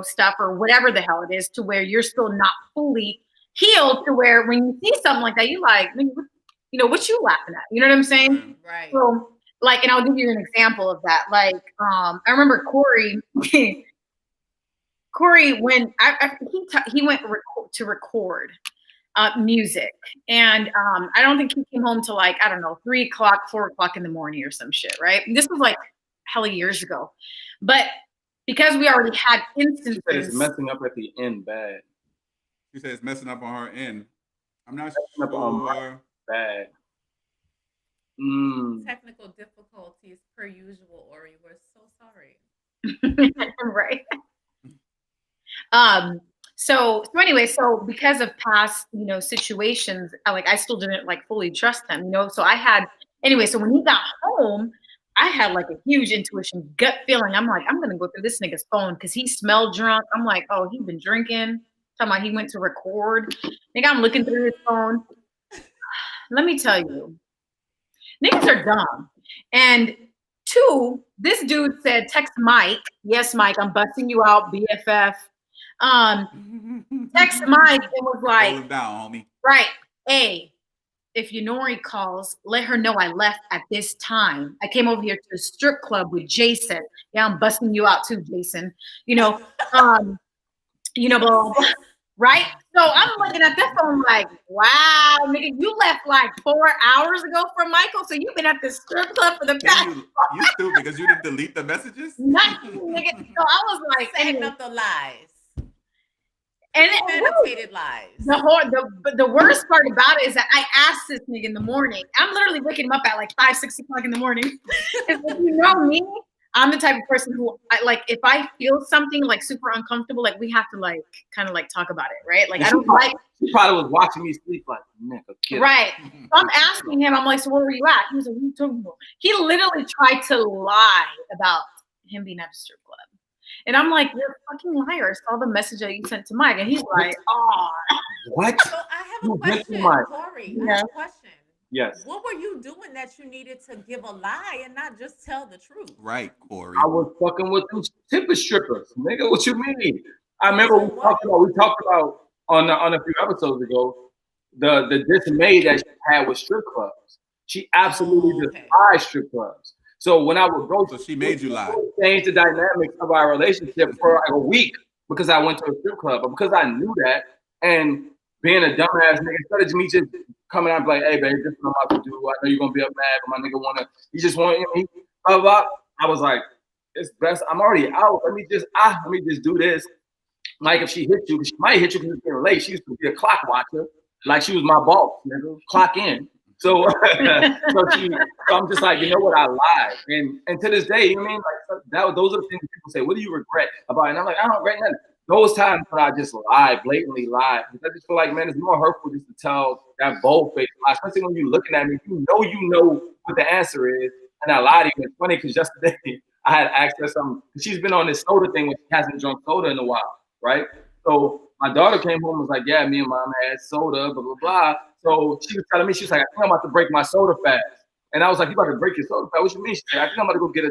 S4: stuff or whatever the hell it is, to where you're still not fully healed, to where when you see something like that, you like, what you laughing at? You know what I'm saying?
S1: Right.
S4: So, like, and I'll give you an example of that. Like, I remember Corey, when he went to record music, and I don't think he came home till like, I don't know, 3 o'clock, 4 o'clock in the morning or some shit, right? And this was like hella years ago, but because we already had instances.
S3: She said it's messing up at the end bad.
S2: She said it's messing up on her end. I'm not
S3: Messing up on my
S2: sure.
S3: bad.
S1: Technical difficulties per usual, Ori. We're so sorry.
S4: Right. So anyway, so because of past, situations, I still didn't like fully trust them, so so when he got home, I had like a huge intuition, gut feeling. I'm like, I'm going to go through this nigga's phone because he smelled drunk. I'm like, oh, he's been drinking. Talking about he went to record. I think I'm looking through his phone. Let me tell you, niggas are dumb. And 2, this dude said, text Mike. Yes, Mike, I'm busting you out, BFF. Text Mike and was like,
S2: hold him down, homie.
S4: Right. A, if Yunori calls, let her know I left at this time. I came over here to the strip club with Jason. Yeah, I'm busting you out too, Jason. Blah, blah, blah. Right? So I'm looking at this phone like, wow, nigga, you left like 4 hours ago from Michael, so you've been at the strip club for the past.
S2: You stupid because you didn't delete the messages?
S4: Nothing, nigga. So I was like,
S1: setting up the lies.
S4: And
S1: meditated lies.
S4: The worst part about it is that I asked this nigga in the morning. I'm literally waking him up at like 5, 6 o'clock in the morning. If you know me, I'm the type of person who if I feel something like super uncomfortable, like we have to like kind of like talk about it, right? Like I don't like.
S3: She probably was watching me sleep like, nigga,
S4: right. So I'm asking him. I'm like, so where were you at? He was like, what are you talking about? He literally tried to lie about him being at a strip club. And I'm like, you're a fucking liar. I saw the message that you sent to Mike. And he's like, oh.
S3: What?
S1: So I have a question, Corey. I have a question.
S3: Yes.
S1: What were you doing that you needed to give a lie and not just tell the truth?
S2: Right, Corey.
S3: I was fucking with them tipper strippers. Nigga, what you mean? I remember we talked about on a few episodes ago, the dismay that she had with strip clubs. She absolutely despised strip clubs. So when I would go,
S2: so she made you lie.
S3: Change the dynamics of our relationship for like a week because I went to a strip club, but because I knew that and being a dumbass nigga, instead of me just coming out and be like, hey babe, this is what I'm about to do. I know you're gonna be up mad, but my nigga you just want me, blah blah. I was like, it's best. I'm already out. Let me just do this. Like if she hit you, she might hit you because it's getting late. She used to be a clock watcher, like she was my boss, nigga. Clock in. So, I'm just like, you know what, I lied, and to this day, you know what I mean, like those are the things people say. What do you regret about it? And I'm like, I don't regret nothing. Those times when I just lied, blatantly lied, because I just feel like, man, it's more hurtful just to tell that bold-faced lie, especially when you're looking at me, you know what the answer is, and I lied to you. It's funny because yesterday I had asked her something. She's been on this soda thing where she hasn't drunk soda in a while, right? So my daughter came home and was like, yeah, me and mom had soda, blah, blah, blah. So she was telling me, she was like, I think I'm about to break my soda fast. And I was like, you about to break your soda fast? What you mean? She said, I think I'm about to go get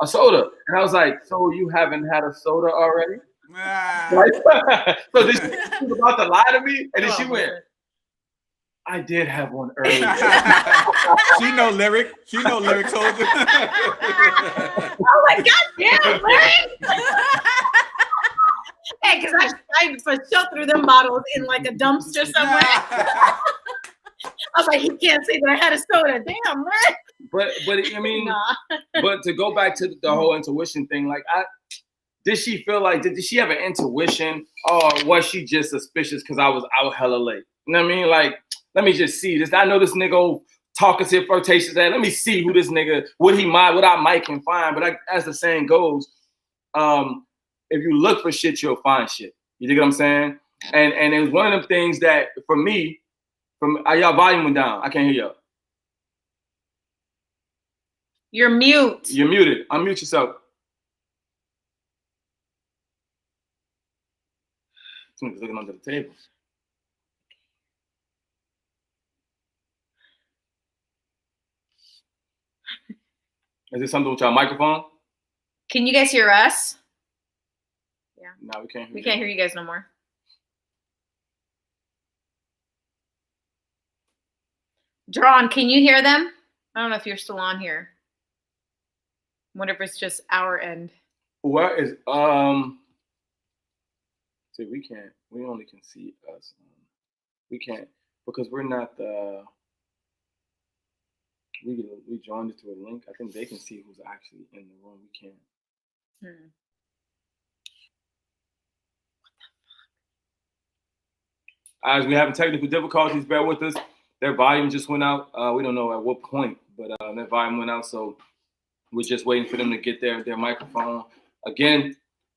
S3: a soda. And I was like, so you haven't had a soda already? Right? So this she was about to lie to me, and then she went, I did have one earlier.
S2: She know lyrics, soldier.
S4: Oh my goddamn, lyrics! Hey, because I for sure threw them bottles in like a dumpster somewhere. I was like, he can't say that I had a soda. Damn, man.
S3: But I mean, but to go back to the whole intuition thing, like did she feel like, did she have an intuition, or was she just suspicious because I was out hella late? You know what I mean? Like, let me just see this. I know this nigga talkative, flirtatious. Let me see who this nigga, what I might can find. But as the saying goes, if you look for shit, you'll find shit. You dig what I'm saying? And it was one of them things that, for me, y'all volume went down. I can't hear y'all.
S4: You're mute.
S3: You're muted. Unmute yourself. Someone's looking under the table. Is this something with your microphone?
S4: Can you guys hear us? Yeah.
S3: No, we can't hear you.
S4: We can't hear you guys no more. Drawn, can you hear them? I don't know if you're still on here. I wonder if it's just our end.
S3: What is see, we only can see us. We can't, because we're not the we joined it to a link. I think they can see who's actually in the room. We can't. As we having technical difficulties, bear with us. Their volume just went out. We don't know at what point, but their volume went out. So we're just waiting for them to get their microphone. Again,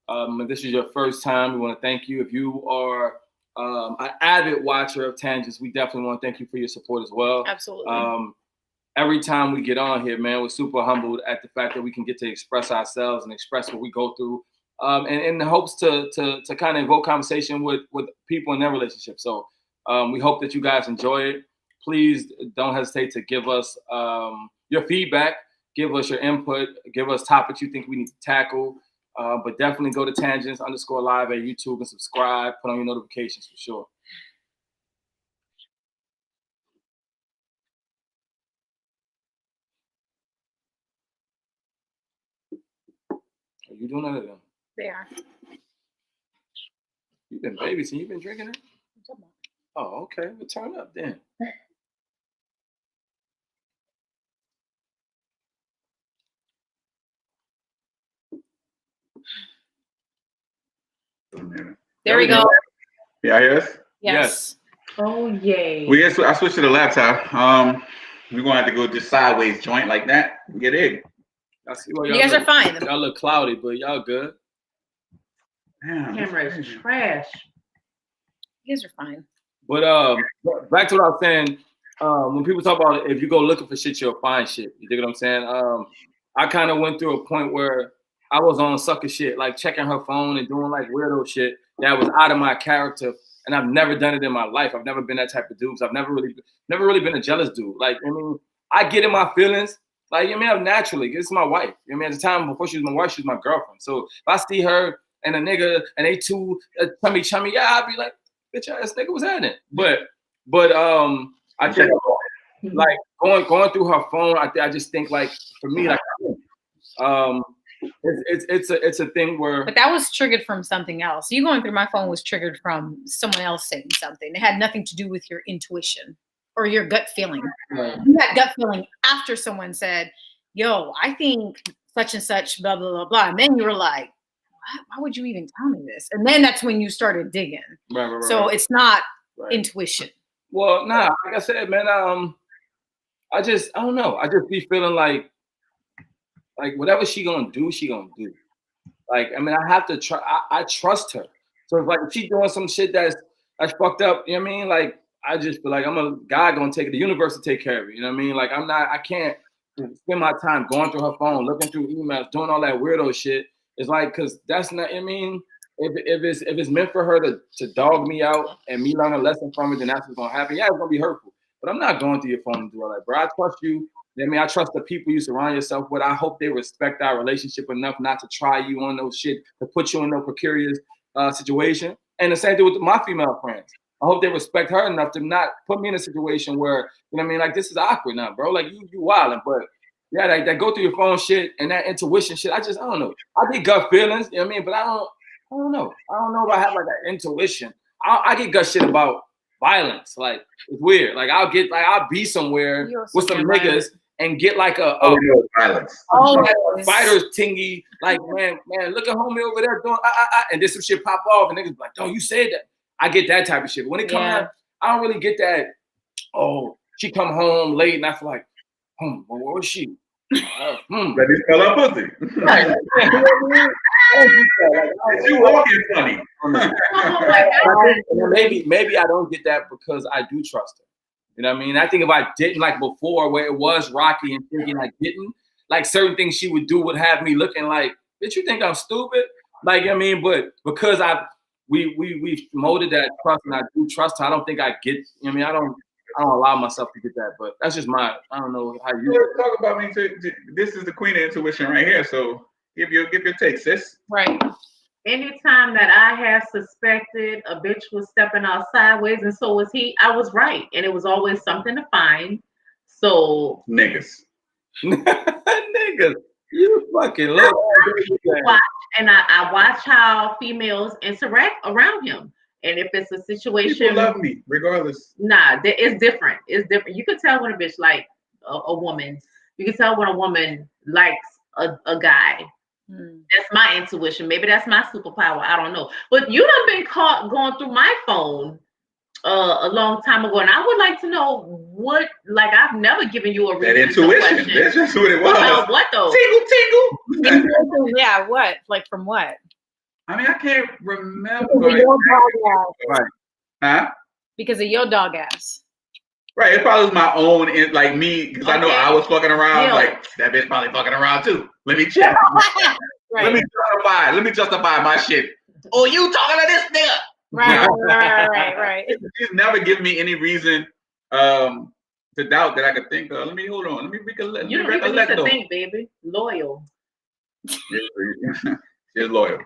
S3: if this is your first time, we want to thank you. If you are an avid watcher of Tangents, we definitely want to thank you for your support as well.
S4: Absolutely.
S3: Every time we get on here, man, we're super humbled at the fact that we can get to express ourselves and express what we go through, and in the hopes to kind of evoke conversation with people in their relationship. So we hope that you guys enjoy it. Please don't hesitate to give us your feedback, give us your input, give us topics you think we need to tackle. But definitely go to Tangents_live at YouTube and subscribe, put on your notifications for sure. Are you doing that?
S4: They are.
S3: You've been babysitting. You've been drinking it? Oh, okay. We'll turn up then.
S4: There we go.
S2: Yeah, yes.
S4: Yes.
S1: Oh yay.
S2: I switched to the laptop. We're gonna have to go just sideways joint like that. Get in.
S3: I see why
S4: You guys are fine.
S3: Y'all look cloudy, but y'all good.
S2: Damn,
S1: Camera is trash.
S4: You guys are fine.
S3: But back to what I was saying. When people talk about if you go looking for shit, you'll find shit. You dig what I'm saying? I kind of went through a point where I was on sucker shit, like checking her phone and doing like weirdo shit that was out of my character, and I've never done it in my life. I've never been that type of dude. So I've never really been a jealous dude. Like, I mean, I get in my feelings. Like, you know, naturally, this is my wife. You know, at the time before she was my wife, she was my girlfriend. So if I see her and a nigga and they two chummy, yeah, I'd be like, bitch ass nigga, what's happening? But I think like going through her phone, I just think like for me, like it's a thing where.
S4: But that was triggered from something else. You going through my phone was triggered from someone else saying something. It had nothing to do with your intuition or your gut feeling.
S3: Right.
S4: You had gut feeling after someone said, yo, I think such and such, blah, blah, blah, blah. And then you were like, what? Why would you even tell me this? And then that's when you started digging.
S3: Right.
S4: So it's not intuition.
S3: Well, nah, like I said, man, I don't know. I just be feeling like whatever she gonna do, she gonna do. Like, I mean, I have to try. I trust her. So if like if she doing some shit that's fucked up, you know what I mean? Like, I just feel like I'm a guy gonna take it. The universe to take care of it. You know what I mean? Like, I can't spend my time going through her phone, looking through emails, doing all that weirdo shit. It's like, cause that's not. I mean, if it's meant for her to dog me out and me learn a lesson from it, then that's what's gonna happen. Yeah, it's gonna be hurtful. But I'm not going through your phone and do all that, bro. I trust you. I mean, I trust the people you surround yourself with. I hope they respect our relationship enough not to try you on those shit, to put you in no precarious situation. And the same thing with my female friends. I hope they respect her enough to not put me in a situation where, you know what I mean, like this is awkward now, bro. Like you wilding, but yeah, that go through your phone shit and that intuition shit. I don't know. I get gut feelings, you know what I mean, but I don't know. I don't know if I have like that intuition. I get gut shit about violence. Like it's weird. Like I'll be somewhere with some niggas and get like a
S2: violence.
S3: fighter's tingy, like man, look at homie over there doing and then some shit pop off and niggas be like, oh, you said that. I get that type of shit. But when it comes out, I don't really get that. Oh, she come home late and I feel like, well, where was she?
S2: Let me spell her pussy. You walking funny.
S3: Maybe I don't get that because I do trust her. You know what I mean? I think if I didn't, like before, where it was rocky and thinking I didn't, like certain things she would do would have me looking like, bitch, you think I'm stupid? Like, you know what I mean? But because we've molded that trust and I do trust her, I don't think I get, you know what I mean? I don't allow myself to get that, but that's just I don't know how you
S2: talk about me. This is the queen of intuition right here. So give your take, sis.
S4: Right.
S1: Anytime that I have suspected a bitch was stepping out sideways and so was he, I was right. And it was always something to find. So
S2: niggas.
S3: Niggas. You fucking love
S1: and I watch how females interact around him. And if it's a situation,
S2: people love me regardless.
S1: Nah, it's different. It's different. You can tell when a bitch like a woman. You can tell when a woman likes a guy. That's my intuition. Maybe that's my superpower. I don't know. But you done been caught going through my phone a long time ago, and I would like to know what. Like, I've never given you a reason.
S2: That intuition. That's just what it was.
S1: What though?
S2: Tingle.
S4: Yeah. What? Like from what?
S2: I mean, I can't remember.
S3: Right.
S2: Huh?
S4: Because of your dog ass.
S2: Right. It probably was my own, like me, because I know I was fucking around. Like, that bitch probably fucking around too. Let me check.
S4: Right.
S2: Let me justify my shit. Oh, you talking to this nigga?
S4: Right.
S2: She's never given me any reason to doubt that I could think of. Let me recollect.
S1: You don't even need to think, baby. Loyal.
S2: She's loyal.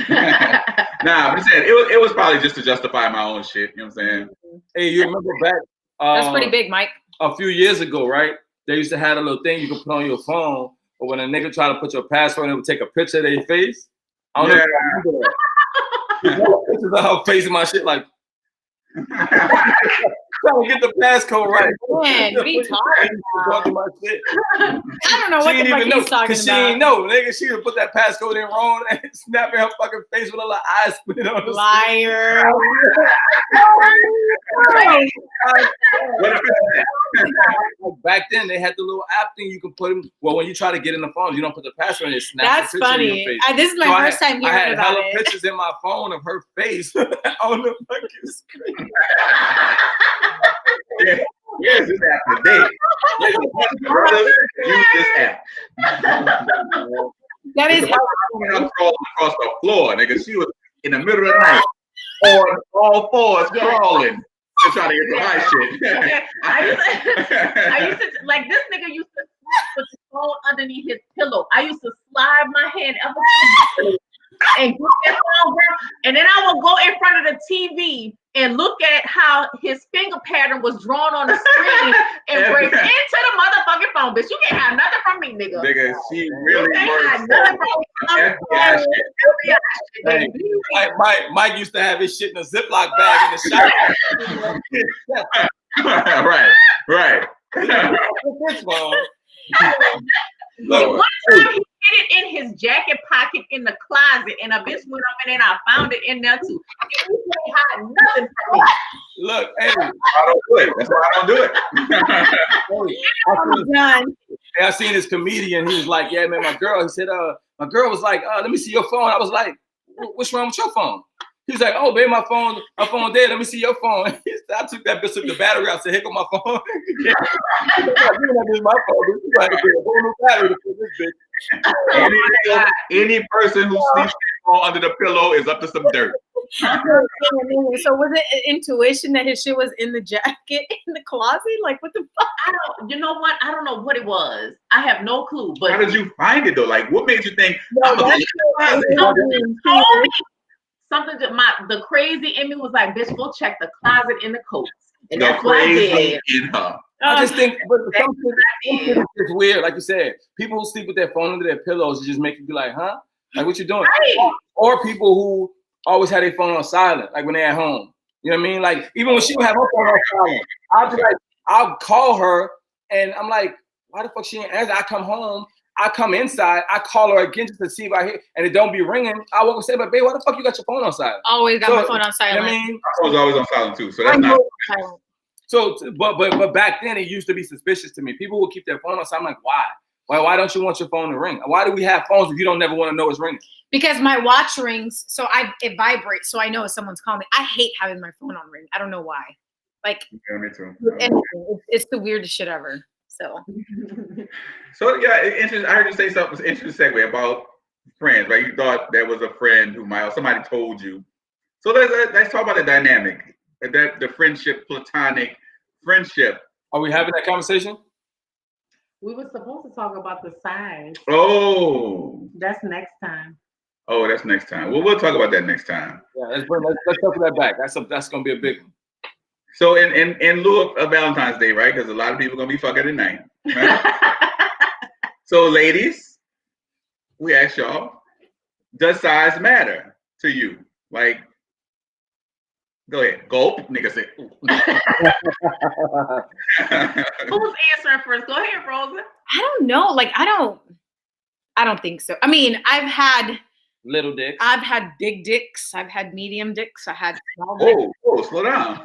S2: Nah, but it was probably just to justify my own shit. You know what I'm saying?
S3: Hey, you remember back?
S4: That's pretty big, Mike.
S3: A few years ago, right? They used to have a little thing you could put on your phone, but when a nigga try to put your password, it would take a picture of their face. I don't know if you remember that. Pictures of her face and my shit, like trying to get the passcode right.
S4: Man, be talking about.
S3: My shit.
S4: I don't know what the fuck he's talking about.
S3: She ain't know, nigga. She would put that passcode in wrong and snapping her fucking face with a little eyes split on the
S4: liar.
S3: Back then, they had the little app thing you could put in. Well, when you try to get in the phone, you don't put the password in. It snaps
S4: That's funny. This is my first time hearing about it.
S3: I had pictures in my phone of her face on the fucking screen.
S2: Yes, this app today. Use this app.
S4: That is
S2: I'm crawling across the floor, nigga. She was in the middle of the night on all fours crawling to try to get to my shit.
S1: I used to like this nigga used to put his phone underneath his pillow. I used to slide my hand up and get that phone down, and then I would go in front of the TV and look at how his finger pattern was drawn on the screen and break into the motherfucking phone. Bitch, you can't have nothing from me, nigga.
S2: Nigga, she really
S1: works. FBI shit,
S3: Mike used to have his shit in a Ziploc bag in the shower.
S2: Right.
S1: One time he hid it in his jacket pocket in the closet, and a bitch went up and then I found it in there too. You can't hide nothing from me.
S3: Look, hey,
S2: I don't do it. That's why I don't do it.
S3: I seen this comedian. He was like, "Yeah, man, my girl." He said, my girl was like, let me see your phone." I was like, "What's wrong with your phone?" He's like, "Oh, babe, my phone dead. Let me see your phone." I took that bitch, took the battery out, said, "Here go my phone." My phone. You got to get a whole new battery to put this bitch.
S2: Any person who sleeps under the pillow is up to some dirt.
S4: So was it intuition that his shit was in the jacket in the closet? Like, what the fuck?
S1: You know what? I don't know what it was. I have no clue. But
S2: how did you find it though? Like, what made you think?
S1: Something that the crazy in me was like, bitch, go check the closet in the coats. And that's what I did.
S2: In her.
S3: I just think, but something is weird. Like you said, people who sleep with their phone under their pillows, it just make you be like, huh? Like, what you doing?
S1: Right.
S3: Or people who always have their phone on silent, like when they're at home. You know what I mean? Like, even when she would have her phone on silent, I'll be like, I'll call her and I'm like, Why the fuck she ain't answer? I come home, I come inside, I call her again just to see if I hear, and it don't be ringing. I walk and say, but babe, why the fuck you got your phone on silent?
S4: Always got my phone on silent.
S3: You know what I mean?
S2: My phone's always on silent too, so that's not.
S4: Silent.
S3: So, but back then it used to be suspicious to me. People would keep their phone on silent. I'm like, why? Why don't you want your phone to ring? Why do we have phones if you don't never want to know it's ringing?
S4: Because my watch rings, so it vibrates, so I know if someone's calling me. I hate having my phone on ring. I don't know why. Like,
S2: Yeah, me too.
S4: It's the weirdest shit ever. So
S2: yeah, interesting. I heard you say something. It's an interesting segue about friends, right? You thought there was a friend somebody told you. So let's talk about the dynamic, the friendship, platonic friendship.
S3: Are we having that conversation?
S1: We were supposed to talk about the size.
S2: Oh,
S1: That's next time.
S2: Oh, that's next time. Well, we'll talk about that next time.
S3: Yeah, let's talk that back. That's gonna be a big one.
S2: So in lieu of Valentine's Day, right? Because a lot of people are gonna be fucking tonight. Right? So ladies, we ask y'all, does size matter to you? Like, go ahead. Gulp, nigga say.
S1: Who's answering first? Go ahead, Rosa.
S4: I don't know. Like, I don't think so. I mean, I've had
S3: little dicks.
S4: I've had big dicks. I've had medium dicks. I had small dicks.
S2: Oh, slow down.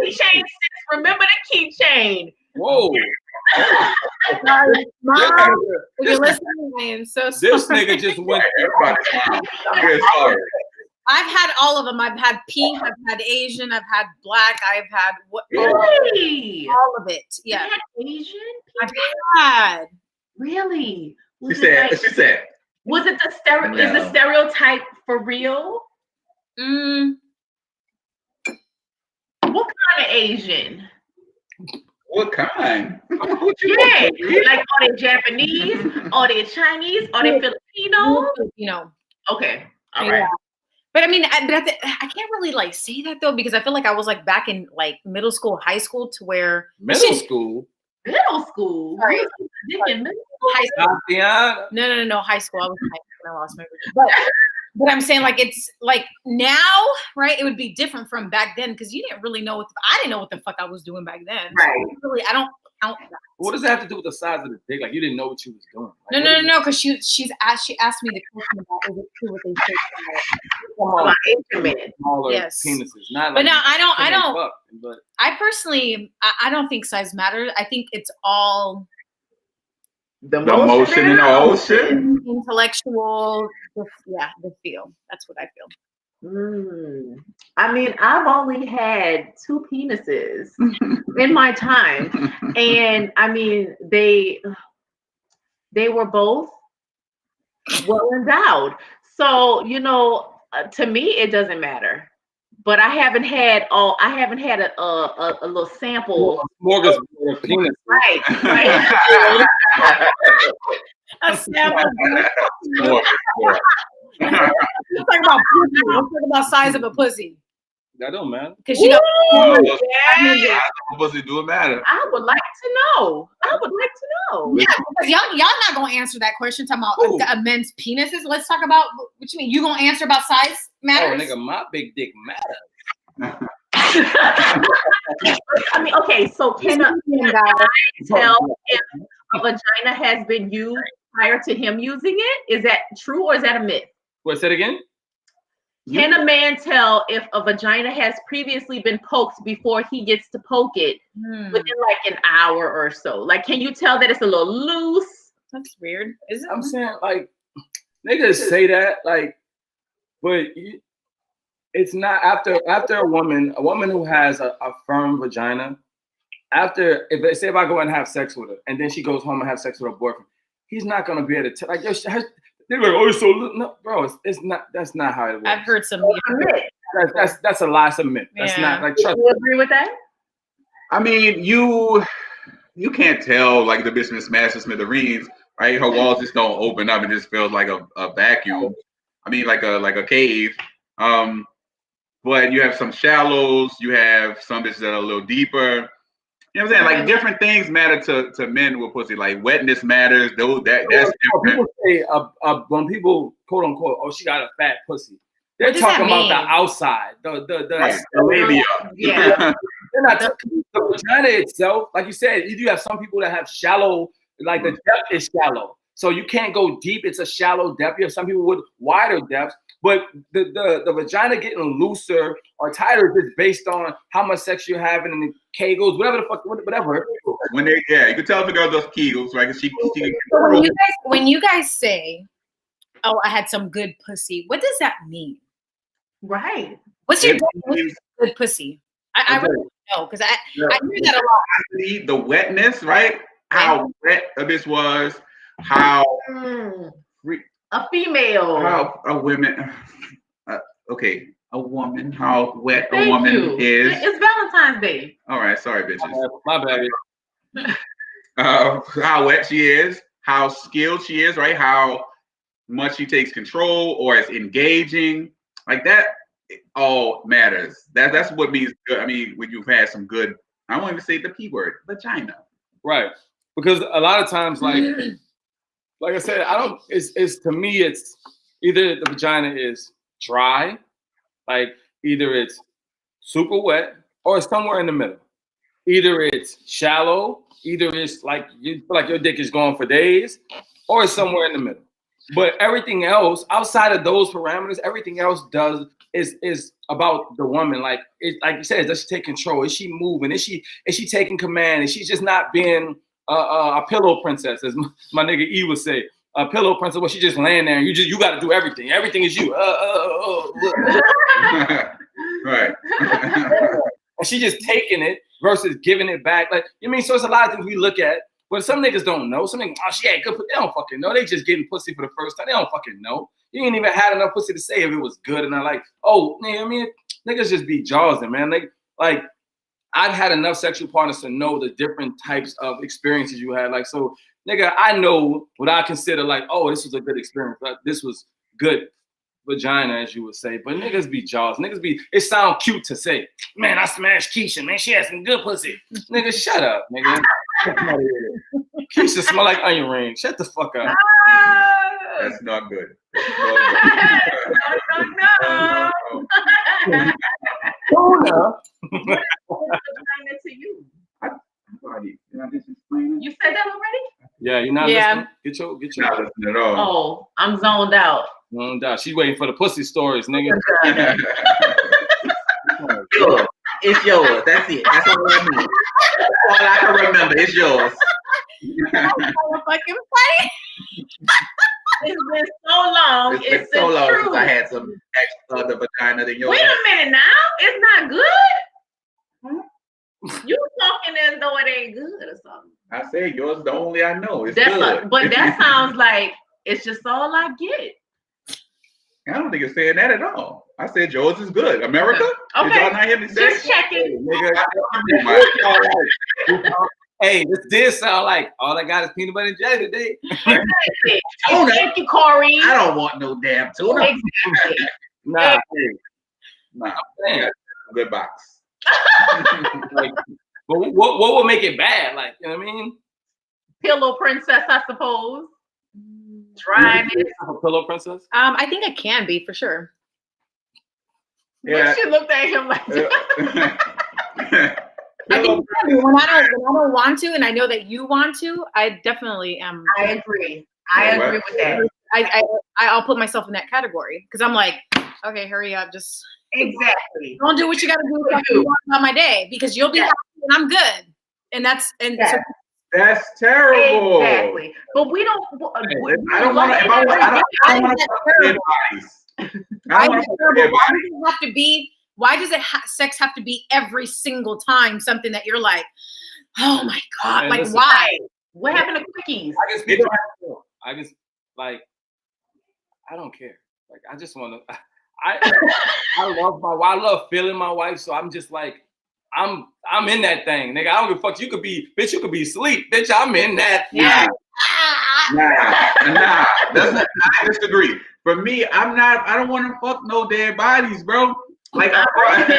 S1: Keychain. Remember the keychain.
S3: Whoa.
S4: Mom, if you're listening, I am so sorry.
S3: This nigga just went.
S4: I've had all of them. I've had pink. I've had Asian. I've had black. I've had
S1: Really?
S4: all of it. Yeah.
S1: You had Asian?
S4: I've had.
S1: Really?
S2: She said.
S1: Was it the is the stereotype for real? What kind of Asian?
S2: What kind?
S1: Yeah, like are they Japanese? Are they Chinese? Are they Filipino?
S4: Filipino.
S1: Okay, all right.
S4: But I mean, I can't really like say that though, because I feel like I was like back in like middle school, high school, to where
S3: middle school.
S1: Sorry.
S4: High school. No, high school. I was in high school when I lost my virginity. But I'm saying, like, it's like now, right? It would be different from back then, because you didn't really know I didn't know what the fuck I was doing back then.
S1: Right.
S4: So really, I don't count that.
S3: What does that have to do with the size of the dick? Like, you didn't know what you was doing.
S4: Like, no, because she asked me the question about is it true what they say
S1: about intimate.
S3: Smaller
S4: yes.
S3: penises. Not
S4: but
S3: like
S4: no, I don't.
S3: Fuck, but
S4: I personally, I don't think size matters. I think it's all
S2: the motion and the ocean.
S4: Intellectual, the feel. That's what I feel.
S1: I mean, I've only had 2 penises in my time, and I mean, they were both well endowed. So to me, it doesn't matter. But I haven't had a little sample.
S3: Smorgasbord of penis.
S1: Right.
S4: A sample. Let's talk about pussy. Let's talk about size of a pussy.
S3: That don't matter.
S4: Because
S2: pussy do matter.
S1: I would like to know.
S4: Yeah, because y'all not gonna answer that question. Talking about men's penises. Let's talk about what you mean. You gonna answer about size matters?
S3: Oh, nigga, my big dick matters.
S1: I mean, okay. So can a guy tell if a vagina has been used prior to him using it? Is that true or is that a myth?
S3: What, say it again?
S1: Can a man tell if a vagina has previously been poked before he gets to poke it within like an hour or so? Like, can you tell that it's a little loose?
S4: That's weird. Is it?
S3: I'm saying, like, niggas say that, like, but it's not after a woman who has a firm vagina. After, if I go and have sex with her, and then she goes home and have sex with her boyfriend, he's not gonna be able to tell. Like, they're like, oh, it's so no, bro. It's not. That's not how it works.
S4: I've heard some.
S3: That's a lie, some myth. That's not like. Trust
S1: you agree with that?
S2: I mean, you can't tell like the bitch been smashed to smithereens, right? Her walls just don't open up. It just feels like a vacuum. I mean, like a cave. But you have some shallows. You have some bitches that are a little deeper. You know what I'm saying? Like different things matter to men with pussy. Like wetness matters. That's different.
S3: People say when people quote unquote, oh, she got a fat pussy. They're talking about the outside, the
S2: labia.
S1: Yeah.
S3: they're not the vagina itself. Like you said, you do have some people that have shallow, like the depth is shallow. So you can't go deep. It's a shallow depth. You have some people with wider depths. But the vagina getting looser or tighter is based on how much sex you're having and the kegels, whatever the fuck, whatever.
S2: When you can tell if the girl does kegels, right? She
S4: So when you guys say, "Oh, I had some good pussy," what does that mean?
S1: Right.
S4: What's your good pussy? I really don't know because I hear that a lot.
S2: The wetness, right? How wet this was, how
S1: a female,
S2: how a woman, okay, a woman, how wet a woman is.
S1: It's Valentine's Day.
S2: All right, sorry, bitches.
S3: My bad.
S2: How wet she is, how skilled she is, right? How much she takes control or is engaging, like that. It all matters. That's what means good. I mean, when you've had some good, I won't even say the P word, vagina.
S3: Right. Because a lot of times, like I said, it's to me, it's either the vagina is dry, like either it's super wet or it's somewhere in the middle. Either it's shallow, either it's like you feel like your dick is gone for days, or it's somewhere in the middle. But everything else, outside of those parameters, everything else is about the woman. Like you said, does she take control? Is she moving? Is she taking command? Is she just not being a pillow princess, as my nigga E would say? A pillow princess, where she just laying there and you got to do everything. Everything is you.
S2: Right.
S3: And she just taking it versus giving it back. Like, you mean, so it's a lot of things we look at. But some niggas don't know. Some niggas, she had good pussy. They don't fucking know. They just getting pussy for the first time. They don't fucking know. You ain't even had enough pussy to say if it was good. And I'm like, oh, you know what I mean? Niggas just be jawsing, man. Like, I've had enough sexual partners to know the different types of experiences you had. Like, so, nigga, I know what I consider like, oh, this was a good experience. Like, this was good vagina, as you would say. But niggas be jaws. It sound cute to say, man, I smashed Keisha, man. She had some good pussy. Nigga, shut up, nigga. Keisha smell like onion ring. Shut the fuck up.
S2: That's not good.
S1: No. To you. You said that already?
S3: Yeah, you're not listening? Get your
S2: not listening at all.
S1: Oh, I'm zoned out.
S3: Zoned out. She's waiting for the pussy stories, nigga.
S2: It's yours. That's it. That's all I need. That's all I can remember. It's yours.
S4: That's so fucking funny.
S1: It's been so long.
S2: It's been so long since I had some extra other vagina than yours.
S1: Wait a minute now. It's not good? You talking as though it ain't good or something.
S2: I said yours is the only I know. It's good.
S1: But that sounds like it's just all I get.
S2: I don't think it's saying that at all. I said yours is good. America?
S1: Okay.
S2: Did y'all not hear me say?
S1: Just checking.
S3: Hey, this did sound like all I got is peanut butter and jelly today.
S1: Thank you, Corey.
S2: I don't want no damn tuna.
S1: Exactly.
S3: Nah.
S2: Good box.
S3: Like, but what will make it bad? Like, you know what I mean?
S1: Pillow princess, I suppose. Dryness.
S3: A pillow princess?
S4: I think I can be for sure.
S2: Yeah.
S1: She looked at him like
S4: I think when I don't want to, and I know that you want to, I definitely am.
S1: I agree. I agree with that.
S4: I'll put myself in that category because I'm like, okay, hurry up, just
S1: exactly.
S4: Don't do what you got to do so about my day because you'll be happy and I'm good, and so
S2: that's terrible.
S1: Exactly. But we don't.
S2: I don't want to. I don't want to fuck dead bodies. I don't want to fuck dead bodies.
S4: Why does sex have to be every single time something that you're like, oh my god, like listen, why?
S1: What happened to quickies?
S3: I just like I don't care. Like I just want to. I love my wife. I love feeling my wife. So I'm just like I'm in that thing, nigga. I don't give a fuck. You could be asleep, bitch. I'm in that.
S2: Nah. That's not, I disagree. For me, I don't want to fuck no dead bodies, bro. Like a part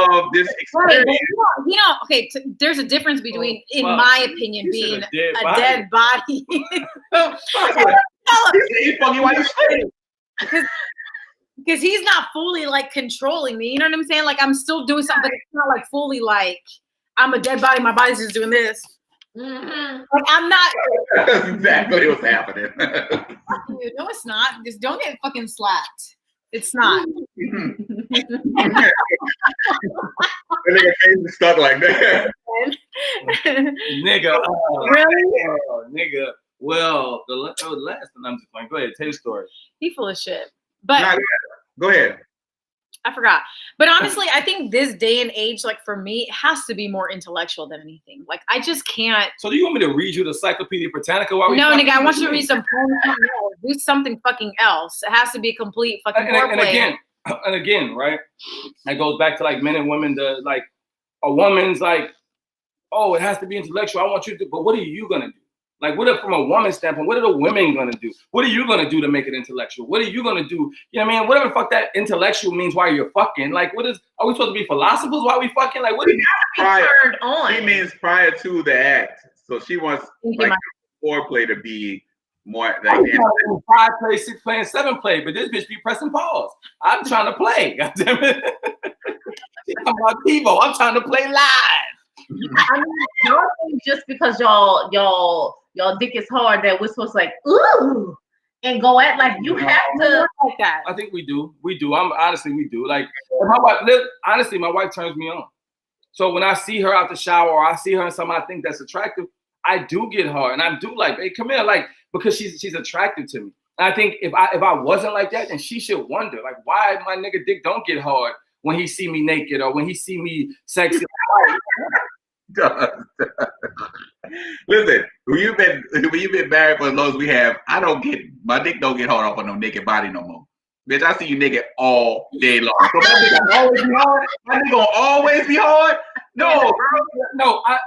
S2: of this experience.
S4: Okay, there's a difference between, in my opinion, being a dead body. because he's not fully like controlling me. You know what I'm saying? Like I'm still doing something, but it's not like fully like I'm a dead body. My body's just doing this.
S1: Mm-hmm.
S4: Like I'm not.
S2: That's exactly what's happening.
S4: No, it's not. Just don't get fucking slapped. It's not.
S2: The nigga face is stuck like that.
S3: Nigga.
S4: Really?
S3: Nigga. Well, the last time I'm just playing. Go ahead, tell your story.
S4: He full of shit. But
S2: Nah, go ahead.
S4: I forgot. But honestly, I think this day and age, like for me, it has to be more intellectual than anything. Like I just can't.
S3: So do you want me to read you the Encyclopedia Britannica while we
S4: No, nigga, I want you to read some porn. Do something fucking else. It has to be a complete fucking foreplay.
S3: And again, right? That goes back to like men and women. Like a woman's like, oh, it has to be intellectual. I want you to. But what are you gonna do? Like, what if from a woman's standpoint, what are the women gonna do? What are you gonna do to make it intellectual? What are you gonna do? You know what I mean? Whatever the fuck that intellectual means while you're fucking. Like, are we supposed to be philosophers while we fucking? Like, what do you
S1: Turned on.
S2: She means prior to the act. So she wants like foreplay to be more like
S3: 5 play, 6 play, and 7 play, but this bitch be pressing pause. I'm trying to play. God damn it. I'm on TiVo. I'm trying to play live.
S1: I mean, y'all think just because y'all dick is hard that we're supposed to like ooh and go at like you have to
S4: like that.
S3: I think we do. We do. Honestly, we do. Like my wife, my wife turns me on. So when I see her out the shower or I see her in something I think that's attractive, I do get hard and I do like, hey, come here, like because she's attractive to me. And I think if I wasn't like that, then she should wonder like why my nigga dick don't get hard when he see me naked or when he see me sexy.
S2: Listen, when you've been married for as long as we have, my dick don't get hard off of no naked body no more. Bitch, I see you naked all day long. So my dick gonna always be hard. My dick gonna always be hard. No,
S3: no. I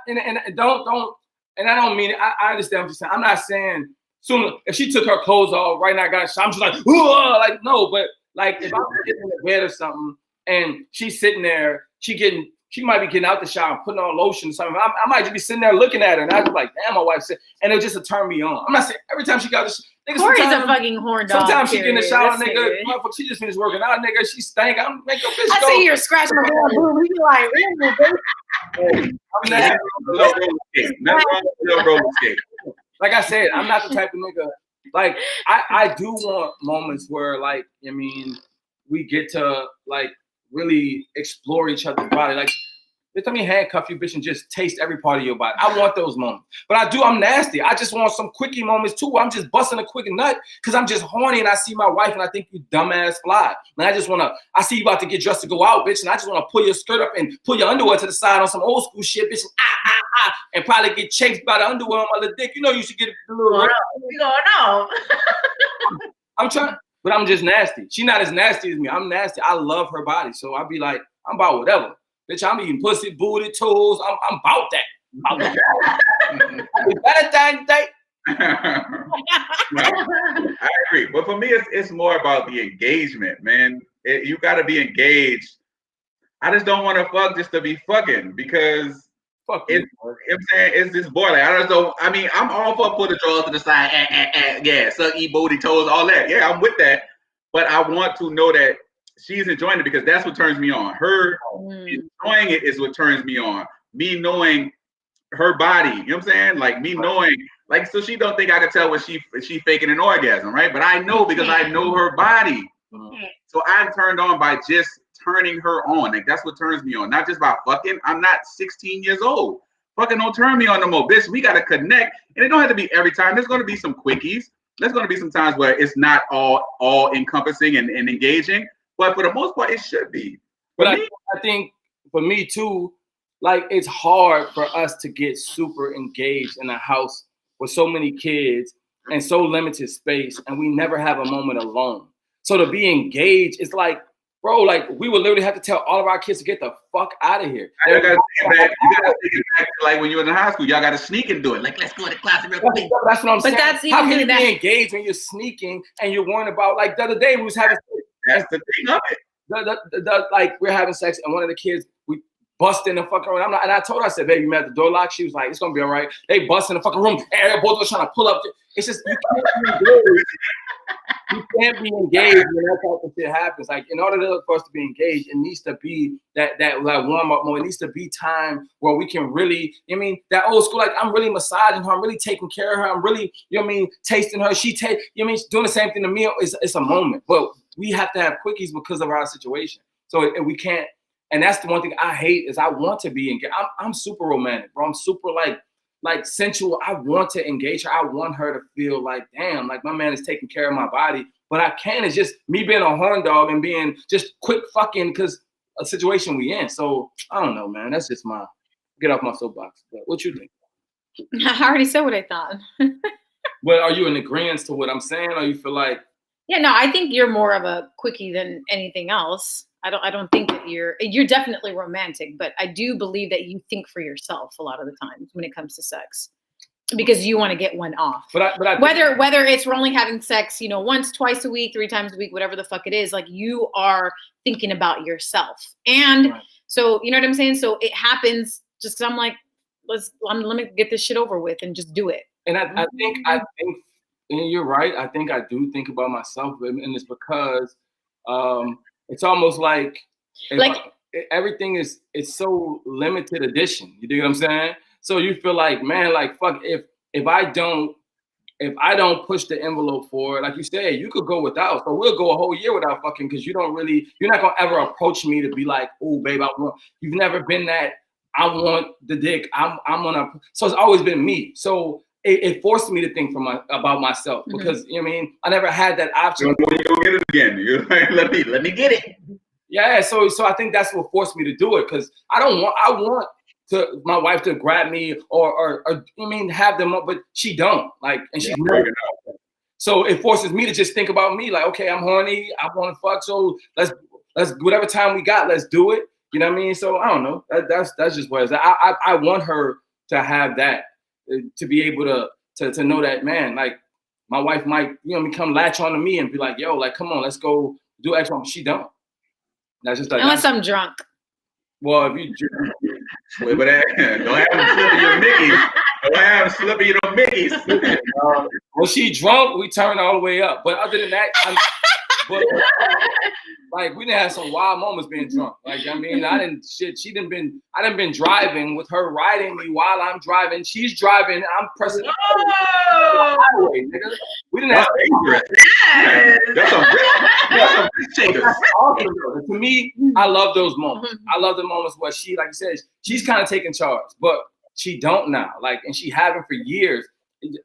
S3: don't mean it. I understand what you're saying. I'm not saying soon if she took her clothes off right now, I'm just like, whoa, like no, but like if I'm sitting in the bed or something and she's sitting there, she might be getting out the shower and putting on lotion or something. I might just be sitting there looking at her and I'd be like, damn, my wife said, and it'll just turn me on. I'm not saying every time she got this.
S4: Corey's a fucking horn dog.
S3: Sometimes she get in the shower, nigga. Motherfucker, she just finished working out, nigga. She stank. I'm make your bitch go.
S4: I see you're scratching my boob. He be like,
S3: like I said, I'm not the type of nigga. Like I do want moments where, like, I mean, we get to like really explore each other's body. Like, let me handcuff you, bitch, and just taste every part of your body. I want those moments. But I'm nasty. I just want some quickie moments too. I'm just busting a quick nut because I'm just horny and I see my wife and I think you dumbass fly. And I see you about to get dressed to go out, bitch, and I just want to pull your skirt up and pull your underwear to the side on some old school shit, bitch, and probably get chafed by the underwear on my little dick. You know you should get a little
S1: what's going on?
S3: I'm trying, but I'm just nasty. She's not as nasty as me. I'm nasty. I love her body. So I'll be like, I'm about whatever. Bitch, I'm eating pussy, booty, toes. I'm about that. Valentine Day.
S2: I agree. But for me, it's more about the engagement, man. You got to be engaged. I just don't want to fuck just to be fucking because I'm saying it's this boy. Like, I just don't. I mean, I'm all for put the drawers to the side. Yeah, suck, eat, booty, toes, all that. Yeah, I'm with that. But I want to know that she's enjoying it because that's what turns me on. Her enjoying it is what turns me on. Me knowing her body, you know what I'm saying? Like me knowing, like, so she don't think I can tell when she faking an orgasm, right? But I know because I know her body. So I'm turned on by just turning her on. Like that's what turns me on, not just by fucking. I'm not 16 years old. Fucking don't turn me on no more, bitch. We gotta connect, and it don't have to be every time. There's gonna be some quickies. There's gonna be some times where it's not all encompassing and engaging. But for the most part, it should be.
S3: But I think for me too, like it's hard for us to get super engaged in a house with so many kids and so limited space, and we never have a moment alone. So to be engaged, it's like, bro, like we would literally have to tell all of our kids to get the fuck out of here.
S2: You gotta take it back to like when you were in high school. Y'all gotta sneak and do it. Like, let's go to the class real quick.
S3: That's what I'm saying.
S4: But that's
S3: how can you
S4: that.
S3: be engaged when you're sneaking and you're worrying about, like the other day we was having.
S2: That's the thing of it.
S3: Like we're having sex and one of the kids, we bust in the fucking room. And I told her, I said, baby, you met the door lock. She was like, it's gonna be all right. They bust in the fucking room and both of us trying to pull up. It's just you can't be engaged. you can't be engaged when that type of shit happens. Like, in order for us to be engaged, it needs to be that like warm up moment. It needs to be time where we can really, you know what I mean, that old school, like I'm really massaging her, I'm really taking care of her, I'm really, you know what I mean, tasting her. She take, you know what I mean, doing the same thing to me. It's a moment, but we have to have quickies because of our situation. So we can't. And that's the one thing I hate is I want to be engaged. I'm super romantic, bro. I'm super like sensual. I want to engage her. I want her to feel like, damn, like my man is taking care of my body. But I can't. It's just me being a horn dog and being just quick fucking because a situation we in. So I don't know, man. That's just my get off my soapbox. But what you think?
S4: I already said what I thought.
S3: But are you in agreement to what I'm saying, or you feel like?
S4: Yeah, no, I think you're more of a quickie than anything else. I don't think that you're definitely romantic, but I do believe that you think for yourself a lot of the times when it comes to sex, because you want to get one off.
S3: But
S4: whether it's we're only having sex, you know, once, twice a week, 3 times a week, whatever the fuck it is, like you are thinking about yourself. And
S3: right.
S4: So, you know what I'm saying? So it happens just because I'm like, let me get this shit over with and just do it.
S3: And I think, and you're right. I think I do think about myself, and it's because it's almost like everything is it's so limited edition. You dig what I'm saying? So you feel like, man, like fuck, if I don't push the envelope for it, like you said, you could go without. So we'll go a whole year without fucking because you're not gonna ever approach me to be like, oh babe, you've never been that. I want the dick. I'm gonna. So it's always been me. So it forced me to think about myself because you know what I mean. I never had that option.
S2: You don't get it again. You're like, let me get it.
S3: Yeah. So I think that's what forced me to do it because I want to my wife to grab me or you know what I mean, have them up, but she don't like, and she's never. So it forces me to just think about me. Like, okay, I'm horny. I want to fuck. So let's whatever time we got, let's do it. You know what I mean? So I don't know. That's just what it is. I want her to have that, to be able to know that, man, like my wife might, you know, come latch on to me and be like, yo, like, come on, let's go do X. She don't. That's just like,
S4: unless I'm drunk.
S3: Well, if you
S2: don't have them slipping your Mickeys. Don't have them slipping your Mickeys.
S3: When she drunk, we turn all the way up. But other than that, like we done had some wild moments being drunk. Like I mean, I done been driving with her riding me while I'm driving. She's driving, I'm pressing. Highway, nigga. We didn't have that's some risk takers. Awesome, to me, I love those moments. I love the moments where she, like you said, she's kind of taking charge, but she don't now. Like, and she haven't for years.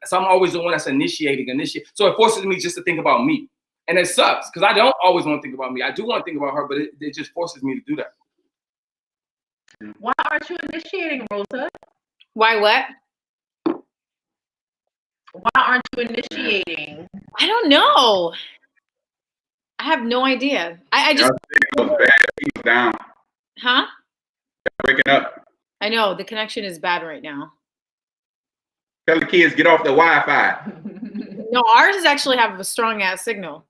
S3: So I'm always the one that's initiating. So it forces me just to think about me. And it sucks because I don't always want to think about me. I do want to think about her, but it just forces me to do that.
S1: Why aren't you initiating, Rosa?
S4: Why what?
S1: Why aren't you initiating?
S4: I don't know. I have no idea. I just
S2: bad down.
S4: Huh?
S2: Breaking up.
S4: I know the connection is bad right now.
S2: Tell the kids get off the Wi-Fi.
S4: No, ours is actually have a strong ass signal.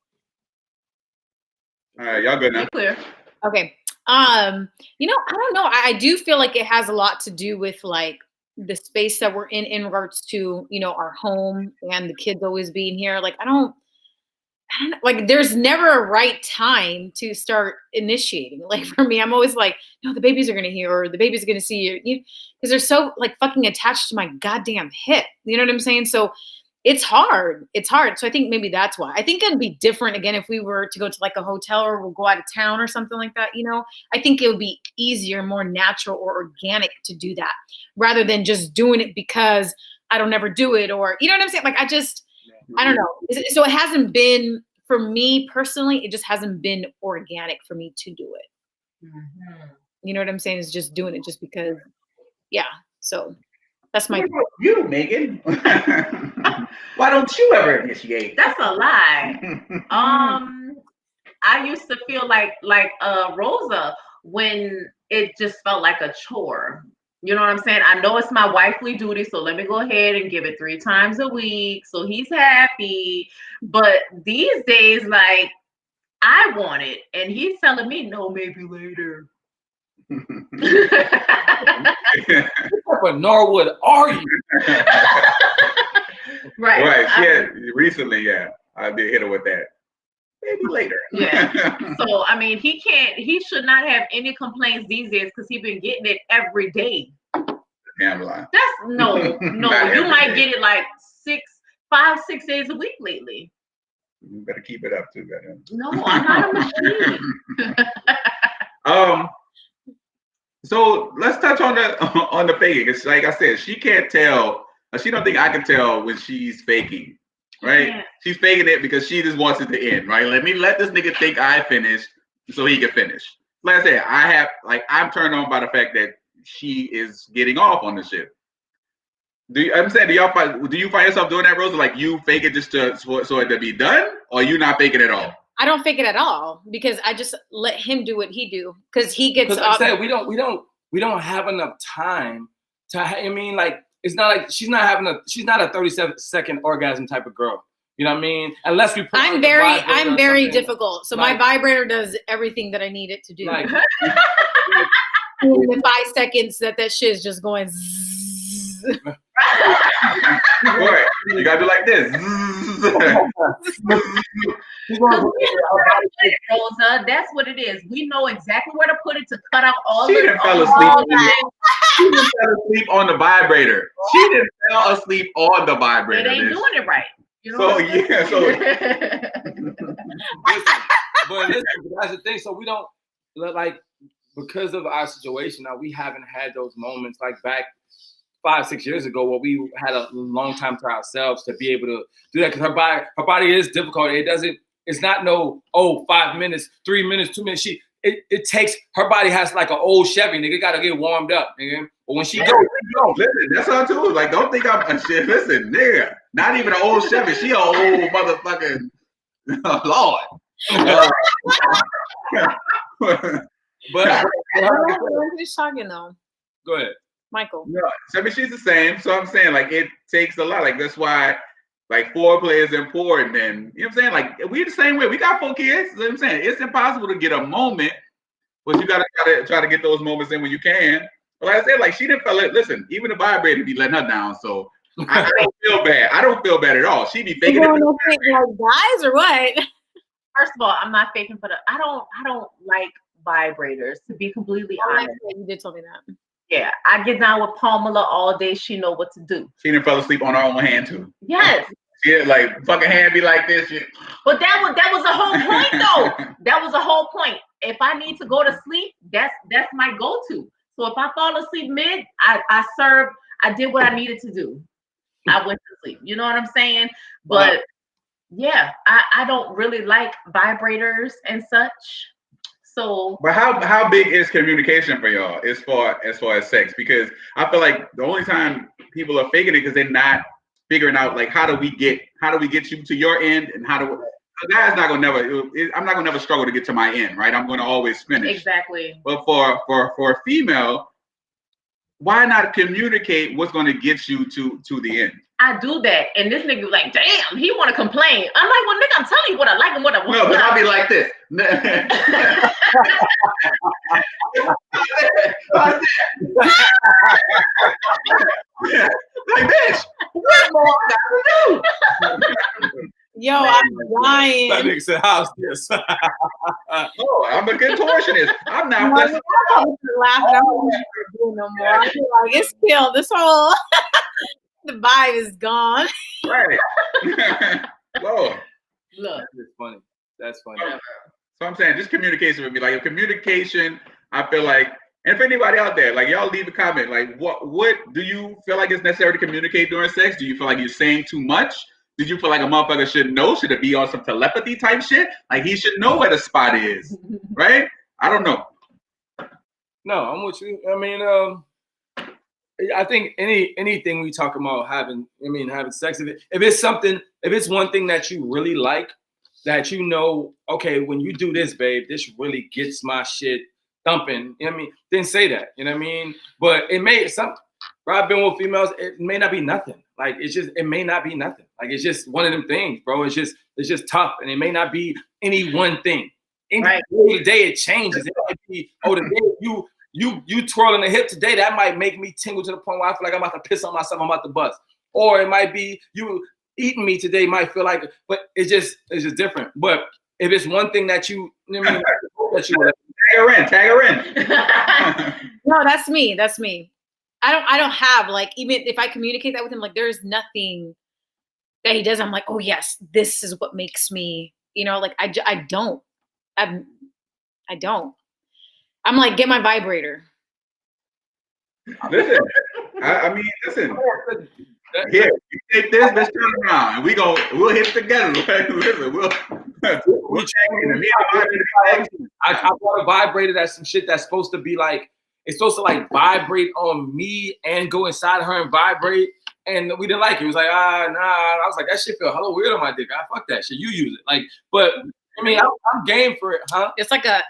S2: All right, y'all good now.
S1: Clear.
S4: Okay. You know, I don't know. I do feel like it has a lot to do with like the space that we're in regards to, you know, our home and the kids always being here. Like, I don't like, there's never a right time to start initiating. Like for me, I'm always like, no, the babies are going to hear, or the baby's going to see you, because they're so like fucking attached to my goddamn hip. You know what I'm saying? So it's hard. So I think maybe that's why. I think it'd be different again if we were to go to like a hotel or we'll go out of town or something like that. You know, I think it would be easier, more natural or organic to do that rather than just doing it because I don't ever do it, or, you know what I'm saying? Like, I don't know. So it hasn't been, for me personally, it just hasn't been organic for me to do it. Mm-hmm. You know what I'm saying? It's just doing it just because, yeah. So that's my.
S2: You, Megan. Why don't you ever initiate?
S1: That's a lie. I used to feel like Rosa when it just felt like a chore. You know what I'm saying? I know it's my wifely duty, so let me go ahead and give it 3 times a week so he's happy. But these days, like, I want it, and he's telling me, no, maybe later.
S3: What Norwood are you?
S1: Right.
S2: Yeah, recently, yeah. I did hit her with that. maybe later.
S1: Yeah. So I mean, he should not have any complaints these days because he's been getting it every day.
S2: Damn lie.
S1: That's no.
S2: Not
S1: You
S2: every
S1: might
S2: day.
S1: get it like 5-6 days a week lately.
S2: You better keep it up too, better.
S1: No, I'm not a machine.
S2: So let's touch on the faking. It's like I said, she can't tell. She don't think I can tell when she's faking, right?
S1: Yeah.
S2: She's faking it because she just wants it to end, right? Let this nigga think I finished so he can finish. Like I said, I'm turned on by the fact that she is getting off on the shit. Do you find yourself doing that, Rosa? Like you fake it just so it to be done, or you not faking at all?
S4: I don't fake it at all because I just let him do what he do because he gets.
S3: Like I said, we don't have enough time to. I mean, like it's not like she's not a 37-second orgasm type of girl. You know what I mean? Unless we.
S4: I'm very difficult. So my vibrator does everything that I need it to do.
S3: Like,
S4: in the 5 seconds that shit is just going.
S2: Right. You gotta do like this.
S1: Rosa, that's what it is. We know exactly where to put it to cut out all
S2: She
S1: the.
S2: didn't fell asleep. She didn't fell asleep on the vibrator. She didn't fell asleep on the vibrator.
S1: It ain't doing it right. You know
S2: So
S1: what I'm saying?
S2: yeah, so
S3: but listen, that's the thing. So we don't like because of our situation now. We haven't had those moments like back 5-6 years ago where we had a long time to ourselves to be able to do that because her body is difficult. It's not 5 minutes, 3 minutes, 2 minutes. It takes her body has like an old Chevy, nigga. Gotta get warmed up, nigga. But when she goes,
S2: listen, that's how too. Like, don't think I'm shit. Listen, nigga, not even an old Chevy. She an old motherfucking Lord.
S3: But
S4: Who's talking though?
S3: Go ahead.
S4: Michael.
S2: No, so I mean she's the same. So I'm saying like it takes a lot. Like that's why like foreplay is important. And you know what I'm saying? Like we the same way. We got 4 kids. You know what I'm saying? It's impossible to get a moment, but you gotta try to get those moments in when you can. But like I said, like she didn't feel it. Listen, even the vibrator be letting her down. So I don't feel bad. I don't feel bad at all. She be faking it.
S4: Like guys or what?
S1: First of all, I'm not faking for the. I don't like vibrators, to be completely honest.
S4: You did tell me that.
S1: Yeah, I get down with Pamela all day. She know what to do.
S2: She didn't fell asleep on her own hand too.
S1: Yes.
S2: Yeah, like fucking hand be like this. Shit.
S1: But that was the whole point though. That was the whole point. If I need to go to sleep, that's my go-to. So if I fall asleep mid, I did what I needed to do. I went to sleep. You know what I'm saying? But yeah, I don't really like vibrators and such. So,
S2: but how big is communication for y'all as far as sex? Because I feel like the only time people are faking it because they're not figuring out like how do we get you to your end and a guy's not gonna I'm not gonna never struggle to get to my end, right? I'm gonna always finish.
S1: Exactly.
S2: But for a female, why not communicate what's gonna get you to the end?
S1: I do that, and this nigga be like, damn, he want to complain. I'm like, well, nigga, I'm telling you what I like and what I want.
S2: No, but I'll be like this. Like, bitch, what more I got to do?
S4: Yo, I'm dying.
S3: That nigga said, how's this?
S2: Oh, I'm a contortionist. I'm not
S4: laughing. I don't want to do no more. I feel like it's killed. This whole the vibe is gone.
S2: Right. Whoa.
S1: Look.
S3: That's funny. That's funny.
S2: So I'm saying just communication would be like communication. I feel like, and for anybody out there, like y'all leave a comment. Like, what do you feel like is necessary to communicate during sex? Do you feel like you're saying too much? Did you feel like a motherfucker should know? Should it be on some telepathy type shit? Like he should know where the spot is, right? I don't know.
S3: No, I'm with you. I mean, I think anything we talk about having sex, if it's one thing that you really like, that you know, okay, when you do this, babe, this really gets my shit thumping. You know what I mean? Then say that. You know what I mean? But I've been with females, it may not be nothing. Like it may not be nothing. Like it's just one of them things, bro. It's just tough, and it may not be any one thing. Right. The day it changes. It might be, the day you twirling the hip today, that might make me tingle to the point where I feel like I'm about to piss on myself, I'm about to bust. Or it might be you eating me today might feel like, but it's just different. But if it's one thing that you know what I mean, that you would
S2: tag her in.
S4: No, that's me. That's me. I don't have like, even if I communicate that with him, like there's nothing that he does. I'm like, oh yes, this is what makes me, you know, like I don't. I don't. I'm like, get my vibrator.
S2: Listen, I mean, listen. Here, you take this, let's turn around, and we'll hit it together. Listen, we'll check in.
S3: I bought a vibrator that's some shit that's supposed to be like, it's supposed to like vibrate on me and go inside her and vibrate. And we didn't like it. It was like, nah. I was like, that shit feel hella weird on my dick. Fuck that shit. You use it. Like, but I mean, I'm game for it, huh?
S4: It's like an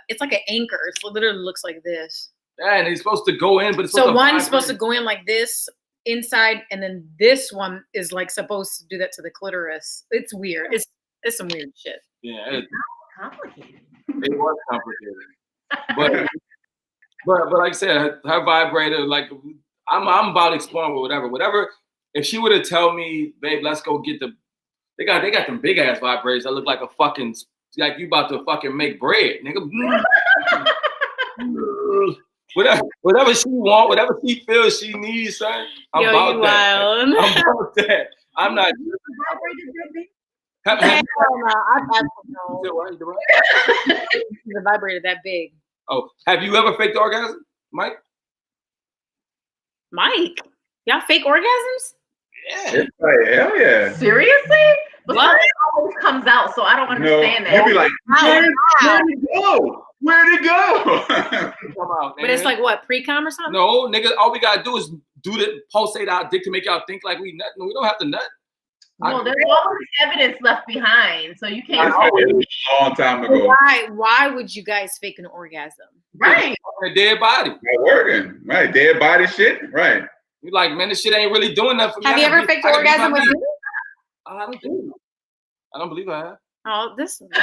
S4: anchor. It literally looks like this.
S3: Yeah, and it's supposed to go in, but it's
S4: so one's supposed to go in like this inside, and then this one is like supposed to do that to the clitoris. It's weird. It's some weird shit.
S3: Yeah,
S5: it's complicated.
S3: It was complicated, but like I said, her vibrator, like I'm about exploring with whatever. If she would have tell me, babe, let's go get they got them big ass vibrators that look like a fucking, like you about to fucking make bread, nigga. Whatever she want, whatever she feels she needs, son. I'm about that. I'm about that. I'm not.
S4: The vibrator that big.
S3: Oh, have you ever faked orgasm, Mike?
S4: Mike, y'all fake orgasms?
S3: Yeah.
S2: Hell yeah.
S5: Seriously? But it always comes out, so I don't understand that.
S2: You'll be like, where'd it go? Where'd it go?
S3: Come out,
S4: but it's like what, pre-com or something?
S3: No, nigga, all we gotta do is do the pulsate our dick to make y'all think like we nut. No, we don't have to nut.
S5: No, there's always evidence left behind, so you can't say
S2: a long time ago.
S4: Why would you guys fake an orgasm?
S5: Right.
S3: A dead body.
S2: Not working. Right. Dead body shit. Right.
S3: You like, man, this shit ain't really doing nothing for me.
S4: Have you ever faked an orgasm with me?
S3: I don't believe I have.
S4: Oh, this.
S2: I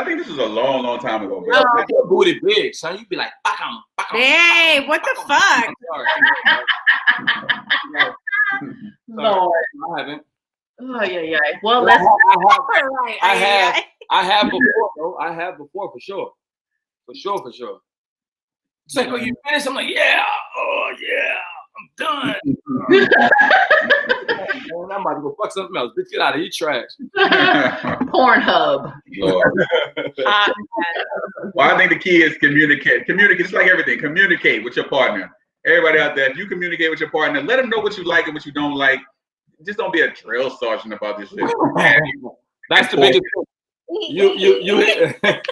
S2: think this is a long time ago. Bro.
S3: Oh, your booty big, son. You be like,
S4: hey, what the fuck?
S5: No,
S3: I haven't.
S5: Oh yeah. Well, let's.
S3: I have before, though. I have before for sure. It's like, oh, you finished? I'm like, yeah. Oh yeah, I'm done. Man, I'm about to go fuck something else. Bitch, get out of here, trash.
S5: Pornhub.
S2: Well, I think the key is communicate. Communicate. It's like everything. Communicate with your partner. Everybody out there, if you communicate with your partner, let them know what you like and what you don't like. Just don't be a drill sergeant about this shit.
S3: That's the biggest thing. You hit the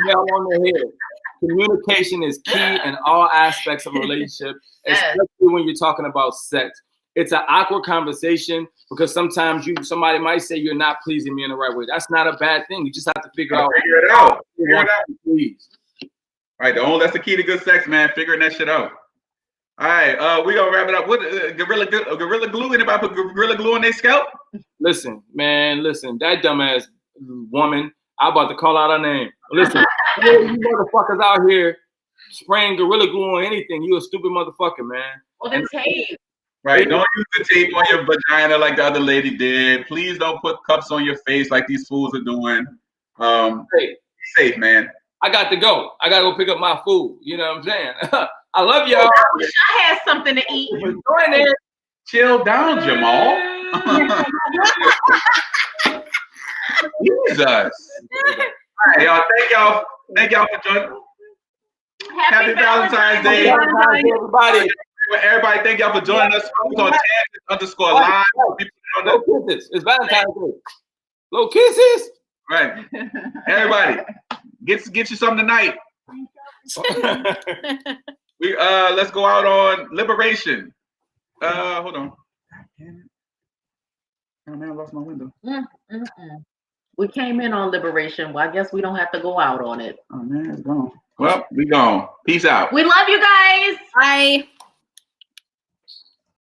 S3: nail on the head. Communication is key in all aspects of a relationship, especially when you're talking about sex. It's an awkward conversation because sometimes somebody might say you're not pleasing me in the right way. That's not a bad thing. You just have to figure it out. Please.
S2: All right, that's the key to good sex, man. Figuring that shit out. All right, we gonna wrap it up. What gorilla glue? Anybody put gorilla glue on their scalp?
S3: Listen, that dumbass woman. I'm about to call out her name. Listen, you motherfuckers out here spraying gorilla glue on anything. You a stupid motherfucker, man.
S5: Well, then tape.
S2: Right, don't use the tape on your vagina like the other lady did. Please don't put cups on your face like these fools are doing. Be safe, man.
S3: I got to go. I got to go pick up my food. You know what I'm saying? I love y'all.
S5: I wish I had something to eat.
S3: Join it.
S2: Chill down, Jamal. Jesus. All right, y'all. Thank y'all for joining. Happy Valentine's Day.
S3: Everybody.
S2: Everybody, thank y'all for joining us. On _live.
S3: Low kisses. It's Valentine's Day. Low kisses.
S2: Right. Everybody, get you something tonight. Let's go out on Liberation. Hold on. Oh man, I lost my window.
S5: We came in on Liberation. Well, I guess we don't have to go out on it.
S2: Oh man, it's gone. Well, we gone. Peace out.
S5: We love you guys.
S4: Bye.